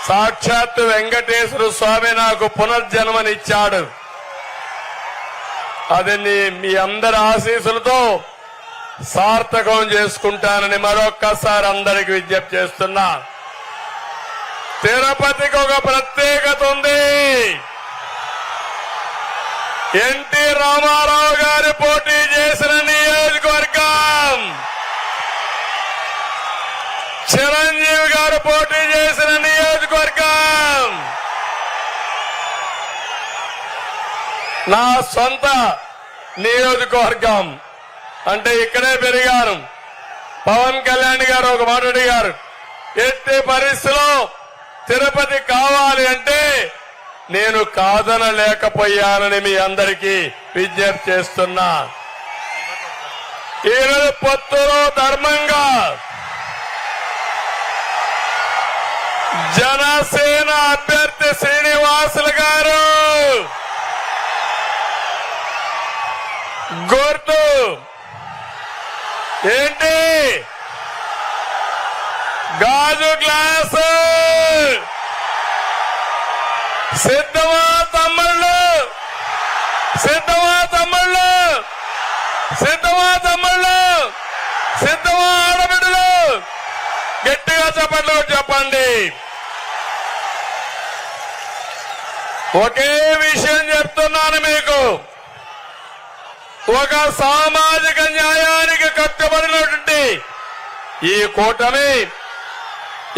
సాక్షాత్ వెంకటేశ్వర స్వామి నాకు పునర్జన్మనిచ్చాడు. అది మీ అందరి ఆశీస్సులతో సార్థకం చేసుకుంటానని మరొక్కసారి అందరికి విజ్ఞప్తి చేస్తున్నా. తిరుపతికి ఒక ప్రత్యేకత ఉంది. ఎన్టీ రామారావు గారు పోటీ చేసిన నియోజకవర్గం, చిరంజీవి గారు పోటీ చేసిన నియోజకవర్గం, నా సొంత నియోజకవర్గం. అంటే ఇక్కడే పెరిగాను. పవన్ కళ్యాణ్ గారు ఒక మాట అడిగారు, ఎట్టి పరిస్థితిలో తిరుపతి కావాలి అంటే నేను కాదనలేకపోయానని మీ అందరికీ విజ్ఞప్తి చేస్తున్నా. ఈరోజు పొత్తులో ధర్మంగా జనసేన అభ్యర్థి శ్రీనివాసులు గారు గుర్తు ఏంటి? గాజు గ్లాసు. సిద్ధమా తమ్ముళ్ళు? సిద్ధమా తమ్ముళ్ళు? సిద్ధమా తమ్ముళ్ళు? సిద్ధమా ఆడబిడ్డలు? గట్టిగా చెప్పండి, చెప్పండి. ఒకే విషయం చెప్తున్నాను మీకు. ఒక సామాజిక న్యాయానికి కట్టుబడినటువంటి ఈ కూటమి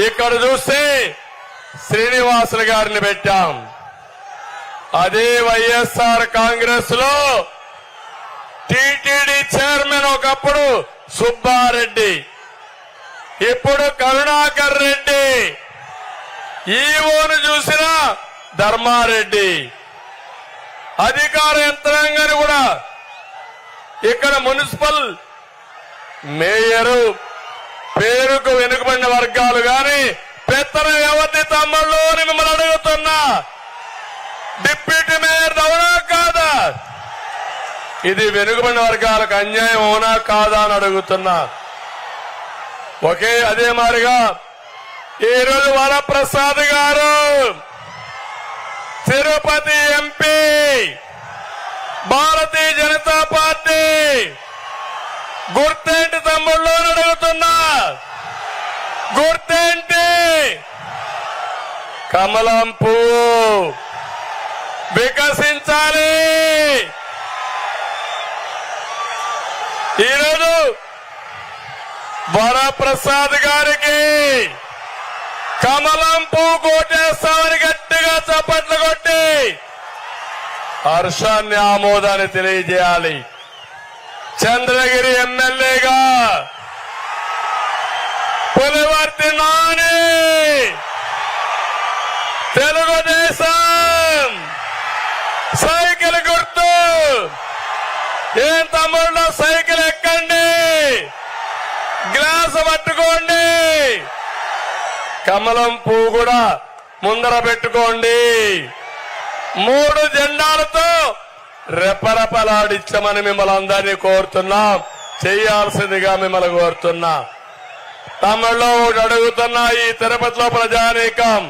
ఇక్కడ చూస్తే శ్రీనివాసులు గారిని పెట్టాం. అదే వైఎస్ఆర్ కాంగ్రెస్ లో టీటీడీ చైర్మన్ ఒకప్పుడు సుబ్బారెడ్డి, ఇప్పుడు కరుణాకర్ రెడ్డి, ఈవోను చూసిన ధర్మారెడ్డి, అధికార యంత్రాంగాన్ని కూడా ఇక్కడ మున్సిపల్ మేయరు పేరుకు వెనుకబడిన వర్గాలు గాని పెత్తనం ఎవరిని తమ్ముళ్ళు అని మిమ్మల్ని అడుగుతున్నా. డిప్యూటీ మేయర్ అవునా కాదా? ఇది వెనుకబడిన వర్గాలకు అన్యాయం అవునా కాదా అని అడుగుతున్నా. ఒకే అదే మాదిరిగా ఈరోజు వరప్రసాద్ గారు తిరుపతి ఎంపీ, భారతీయ జనతా పార్టీ గుర్తేంటి తమ్ముళ్ళు అని అడుగుతున్నా. గుర్తేంటి? కమలం పువ్వు వికసించాలి. ఈరోజు వరప్రసాద్ గారికి కమలం పువ్వు కోటేస్తామని గట్టిగా చప్పట్లు కొట్టి హర్షాన్ని, ఆమోదాన్ని తెలియజేయాలి. చంద్రగిరి ఎమ్మెల్యేగా పులివర్తి నాని, తెలుగుదేశం, సైకిల్ గుర్తు. ఏం తమ్ముళ్ళు, సైకిల్ ఎక్కండి, గ్లాసు పట్టుకోండి, కమలం పువ్వు కూడా ముందర పెట్టుకోండి. 3 జెండాలతో రెపరెపలాడించమని మిమ్మల్ని అందరినీ కోరుతున్నాం. చేయాల్సిందిగా మిమ్మల్ని కోరుతున్నా. తమిళలో అడుగుతున్నా, ఈ తిరుపతిలో ప్రజానీకం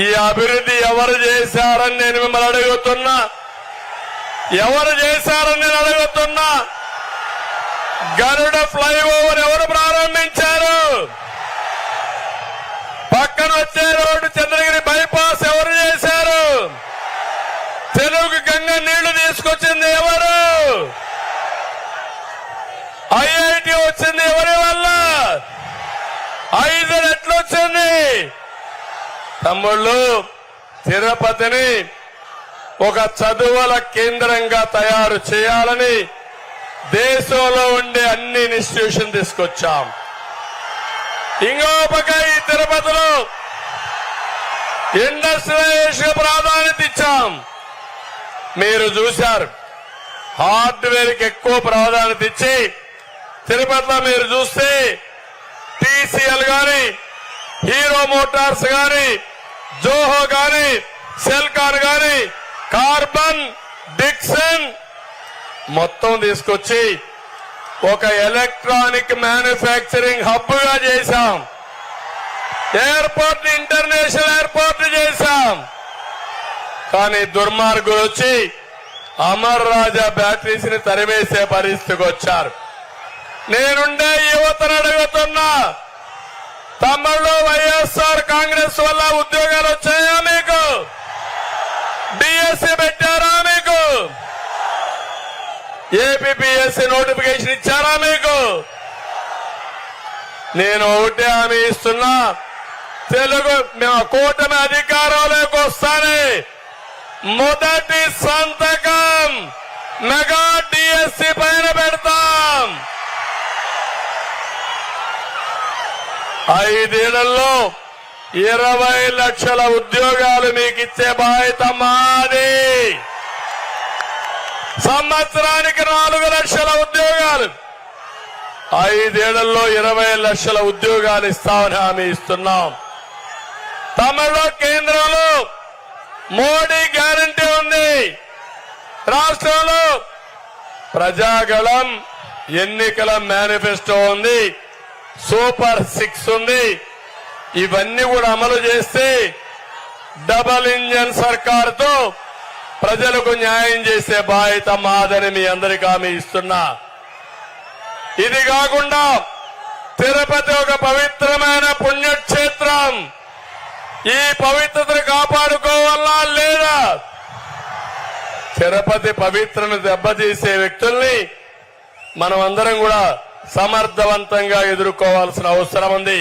ఈ అభివృద్ధి ఎవరు చేశారని నేను మిమ్మల్ని అడుగుతున్నా. ఎవరు చేశారని నేను అడుగుతున్నా. గరుడ ఫ్లైఓవర్ ఎవరు ప్రారంభించారు? పక్కన వచ్చే రోడ్డు చంద్రగిరి బైపాస్ ఎవరు చేశారు? తీసుకొచ్చింది ఎవరు? ఐఐటి వచ్చింది ఎవరి వల్ల? 5 రెట్లు వచ్చింది. తమ్ముళ్ళు, తిరుపతిని ఒక చదువుల కేంద్రంగా తయారు చేయాలని దేశంలో ఉండే అన్ని ఇన్స్టిట్యూషన్ తీసుకొచ్చాం. ఇంకో పక్క ఈ తిరుపతిలో ఇండస్ట్రియలైజేషన్ ప్రాధాన్యత ఇచ్చాం. మీరు చూశారు, హార్డ్వేర్ కి ఎక్కువ ప్రాధాన్యత ఇచ్చి తిరుపతిలో మీరు చూస్తే టీసీఎల్ గాని, హీరో మోటార్స్ గాని, జోహో గాని, సెల్కాన్ గాని, కార్బన్, డిక్సన్ మొత్తం తీసుకొచ్చి ఒక ఎలక్ట్రానిక్ మ్యానుఫ్యాక్చరింగ్ హబ్ గా చేశాం. ఎయిర్పోర్ట్ ఇంటర్నేషనల్ ఎయిర్పోర్ట్ చేశాం. కానీ దుర్మార్గులు వచ్చి అమర్ రాజా బ్యాటరీస్ ని తరివేసే పరిస్థితికి వచ్చారు. నేనుండే యువతను అడుగుతున్నా, తమ్ముళ్ళు, వైఎస్ఆర్ కాంగ్రెస్ వల్ల ఉద్యోగాలు వచ్చాయా మీకు? డిఎస్సి పెట్టారా మీకు? ఏపీపీఎస్సీ నోటిఫికేషన్ ఇచ్చారా మీకు? నేను ఒకటే హామీ ఇస్తున్నా, తెలుగు కూటమి అధికారంలోకి వస్తానే మొదటి సంతకం మెగా డిఎస్సి పైన పెడతాం. 5 ఏళ్లలో 20 లక్షల ఉద్యోగాలు మీకు ఇచ్చే బాధ్యత మాది. సంవత్సరానికి 4 లక్షల ఉద్యోగాలు, 5 ఏళ్లలో 20 లక్షల ఉద్యోగాలు ఇస్తామని హామీ ఇస్తున్నాం. తమిళలో కేంద్రంలో మోడీ గ్యారంటీ ఉంది. రాష్ట్రంలో ప్రజాగళం ఎన్నికల మేనిఫెస్టో ఉంది, సూపర్ 6 ఉంది. ఇవన్నీ కూడా అమలు చేస్తే డబల్ ఇంజన్ సర్కారుతో ప్రజలకు న్యాయం చేసే బాధ్యత మాదని మీ అందరికీ హామీ ఇస్తున్నా. ఇది కాకుండా తిరుపతి ఒక పవిత్రమైన పుణ్యక్షేత్రం. ఈ పవిత్రతను కాపాడుకోవాలా లేదా? తిరుపతి పవిత్రను దెబ్బతీసే వ్యక్తుల్ని మనం అందరం కూడా సమర్థవంతంగా ఎదుర్కోవాల్సిన అవసరం ఉంది.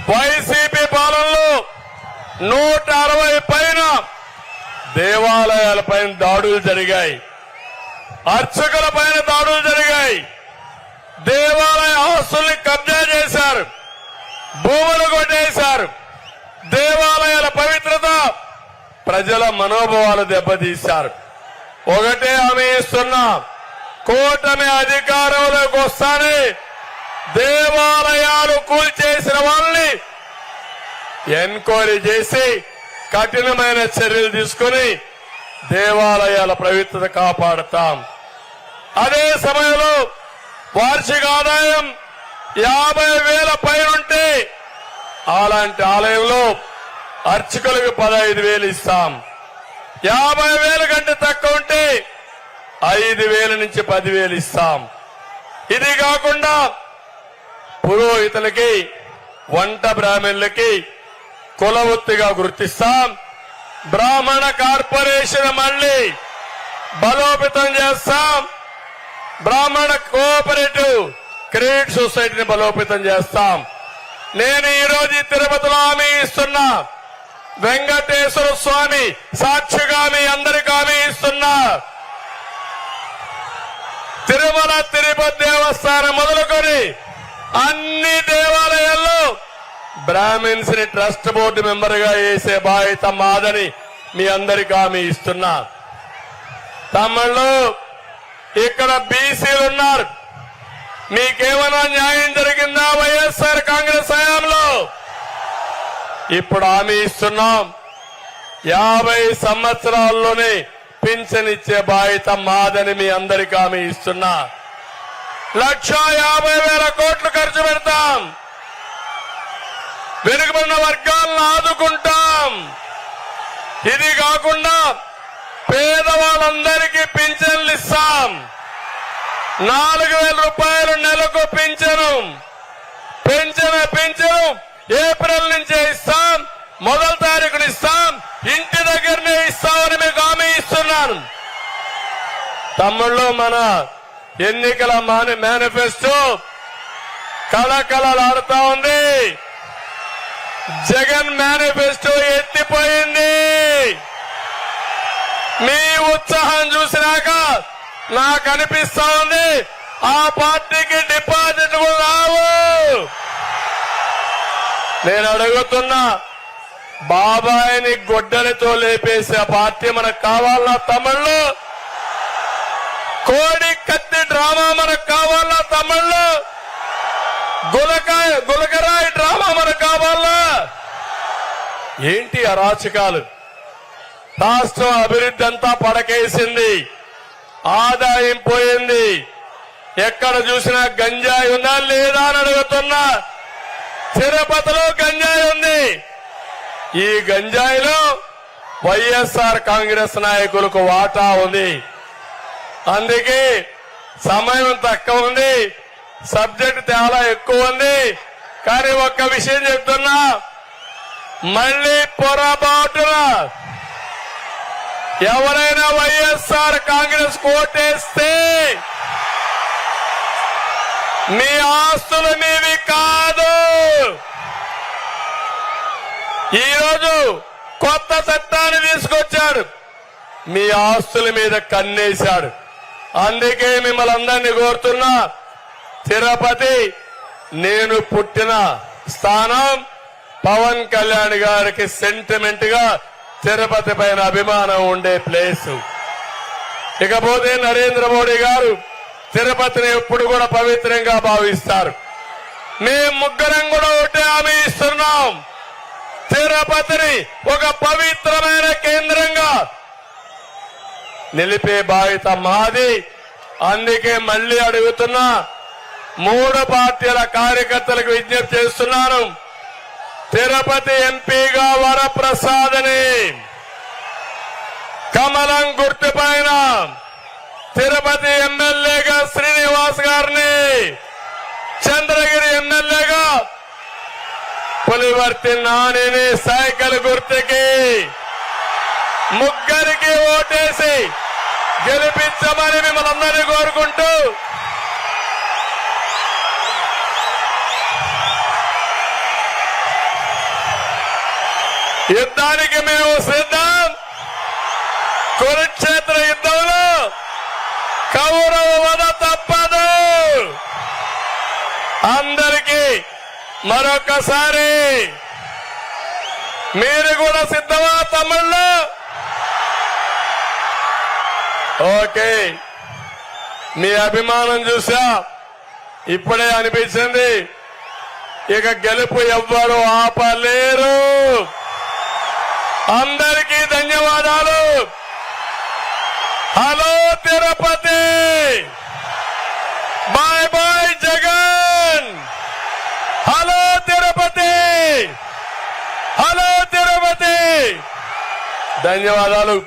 వైసీపీ పాలనలో 160 పైన దేవాలయాలపైన దాడులు జరిగాయి, అర్చకుల పైన దాడులు జరిగాయి, దేవాలయ ఆస్తుల్ని కబ్జా చేశారు, భూములు కొట్టేశారు, దేవాలయాల పవిత్రత, ప్రజల మనోభావాలు దెబ్బతీశారు. ఒకటే హామీ ఇస్తున్నా, కూటమి అధికారంలోకి వస్తానే దేవాలయాలు కూల్చేసిన వాళ్ళని ఎంక్వైరీ చేసి కఠినమైన చర్యలు తీసుకుని దేవాలయాల పవిత్రత కాపాడుతాం. అదే సమయంలో వార్షిక ఆదాయం 50,000 పైనుంటే అలాంటి ఆలయంలో అర్చకులకు 15,000 ఇస్తాం. 50,000 కంటే తక్కువ ఉంటే 5,000 నుంచి 10,000 ఇస్తాం. ఇది కాకుండా పురోహితులకి, వంట బ్రాహ్మణులకి కుల వృత్తిగా గుర్తిస్తాం. బ్రాహ్మణ కార్పొరేషన్ మళ్లీ బలోపేతం చేస్తాం. బ్రాహ్మణ కోఆపరేటివ్ క్రెడిట్ సొసైటీని బలోపేతం చేస్తాం. నేను ఈ రోజు తిరుపతిలో హామీ ఇస్తున్నా, వెంకటేశ్వర స్వామి సాక్షిగా మీ అందరికీ హామీ ఇస్తున్నా, తిరుమల తిరుపతి దేవస్థానం మొదలుకొని అన్ని దేవాలయాల్లో బ్రాహ్మిన్స్ ని ట్రస్ట్ బోర్డు మెంబర్ గా వేసే బాధ్యత మాదని మీ అందరికీ హామీ ఇస్తున్నా. తమిళలో ఇక్కడ బీసీలు ఉన్నారు, మీకేమైనా న్యాయం జరిగిందా వైఎస్ఆర్ కాంగ్రెస్ హయాంలో? ఇప్పుడు హామీ ఇస్తున్నాం, 50 సంవత్సరాల్లోనే పింఛన్ ఇచ్చే బాధ్యత మాదని మీ అందరికీ హామీ ఇస్తున్నా. 1,50,000 కోట్లు ఖర్చు పెడతాం. వెనుకబడిన వర్గాలను ఆదుకుంటాం. ఇది కాకుండా పేదవాళ్ళందరికీ పింఛన్లు ఇస్తాం. 4,000 రూపాయలు నెలకు పింఛను ఏప్రిల్ నుంచే ఇస్తాం. 1వ తారీఖున ఇస్తాం. ఇంటి దగ్గరనే ఇస్తామని మీకు హామీ ఇస్తున్నాను. తమ్ముళ్ళు మన ఎన్నికల మేనిఫెస్టో కళకళలాడుతా ఉంది. జగన్ మేనిఫెస్టో ఎత్తిపోయింది. మీ ఉత్సాహం చూసినాక నాకు అనిపిస్తా ఉంది ఆ పార్టీకి డిపాజిట్ రావు. నేను అడుగుతున్నా, బాబాయిని గొడ్డలితో లేపేసే పార్టీ మనకు కావాలన్నా తమ్ముళ్ళు? కోడి కత్తి డ్రామా మనకు కావాలన్నా తమ్ముళ్ళు? గులకరాయి డ్రామా మనకు కావాలా? ఏంటి అరాచకాలు? రాష్ట్రం అభివృద్ధి అంతా పడకేసింది, ఆదాయం పోయింది. ఎక్కడ చూసినా గంజాయి ఉందా లేదా అని అడుగుతున్నా. తిరుపతిలో గంజాయి ఉంది. ఈ గంజాయిలో వైఎస్ఆర్ కాంగ్రెస్ నాయకులకు వాటా ఉంది. అందుకే సమయం తక్కువ ఉంది, సబ్జెక్ట్ చాలా ఎక్కువ ఉంది. కానీ ఒక్క విషయం చెప్తున్నా, మళ్ళీ పొరపాటున ఎవరైనా వైఎస్ఆర్ కాంగ్రెస్ కోటేస్తే మీ ఆస్తులు మీవి కాదు. ఈరోజు కొత్త చట్టాన్ని తీసుకొచ్చాడు, మీ ఆస్తుల మీద కన్నేశాడు. అందుకే మిమ్మల్ని అందరినీ కోరుతున్నా, తిరుపతి నేను పుట్టిన స్థానం. పవన్ కళ్యాణ్ గారికి సెంటిమెంట్ గా తిరుపతి పైన అభిమానం ఉండే ప్లేస్. ఇకపోతే నరేంద్ర మోడీ గారు తిరుపతిని ఎప్పుడు కూడా పవిత్రంగా భావిస్తారు. మేము ముగ్గురం కూడా ఒకటే హామీ ఇస్తున్నాం, తిరుపతిని ఒక పవిత్రమైన కేంద్రంగా నిలిపే బాధ్యత మాది. అందుకే మళ్లీ అడుగుతున్నా, 3 పార్టీల కార్యకర్తలకు విజ్ఞప్తి చేస్తున్నాను. తిరుపతి ఎంపీగా వరప్రసాద్ని, కమలం గుర్తుపైన తిరుపతి ఎమ్మెల్యేగా శ్రీనివాస్ గారిని, చంద్రగిరి ఎమ్మెల్యేగా పులివర్తి నానిని సైకిల్ గుర్తుకి ముగ్గురికి ఓటేసి గెలిపించమని మిమ్మల్ని అందరినీ కోరుకుంటూ యుద్ధానికి మేము సిద్ధం. కురుక్షేత్ర యుద్ధంలో కౌరవ వధ తప్పదు. అందరికీ మరొకసారి మీరు కూడా సిద్ధమా తమ్ముళ్ళు? ఓకే, మీ అభిమానం చూసా, ఇప్పుడే అనిపించింది ఇక గెలుపు ఎవ్వరూ ఆపలేరు. అందరికీ ధన్యవాదాలు. Hello Tirupati, bye bye Jagan. Hello Tirupati, hello Tirupati. ధన్యవాదాలు.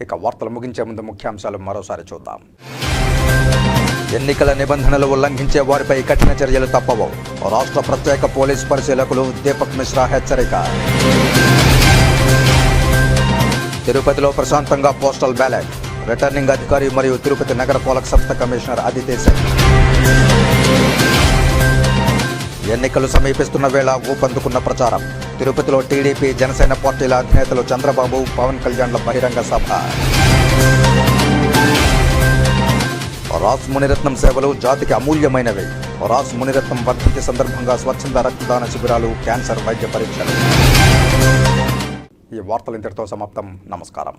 ఇక వార్తలు ముగించే ముందు ముఖ్యాంశాలు మరోసారి చూద్దాం. ఎన్నికల నిబంధనలు ఉల్లంఘించే వారిపై కఠిన చర్యలు తప్పవు. రాష్ట్ర ప్రత్యేక పోలీస్ పరిశీలకులు దీపక్ మిశ్రా హెచ్చరిక. తిరుపతిలో ప్రశాంతంగా పోస్టల్ బ్యాలెట్. రిటర్నింగ్ అధికారి మరియు తిరుపతి నగర పాలక సంస్థ కమిషనర్ అదితి సింగ్. ఎన్నికలు సమీపిస్తున్న వేళ ఊపందుకున్న ప్రచారం. తిరుపతిలో టీడీపీ జనసేన పార్టీల అధినేతలు చంద్రబాబు పవన్ కళ్యాణ్ల బహిరంగ సభ. రాస్ మునిరత్నం సేవలు జాతికి అమూల్యమైనవి. రాస్ మునిరత్నం వర్ధంతి సందర్భంగా స్వచ్ఛంద రక్తదాన శిబిరాలు, క్యాన్సర్ వైద్య పరీక్షలు. ఈ వార్తలు ఇంతటితో సమాప్తం. నమస్కారం.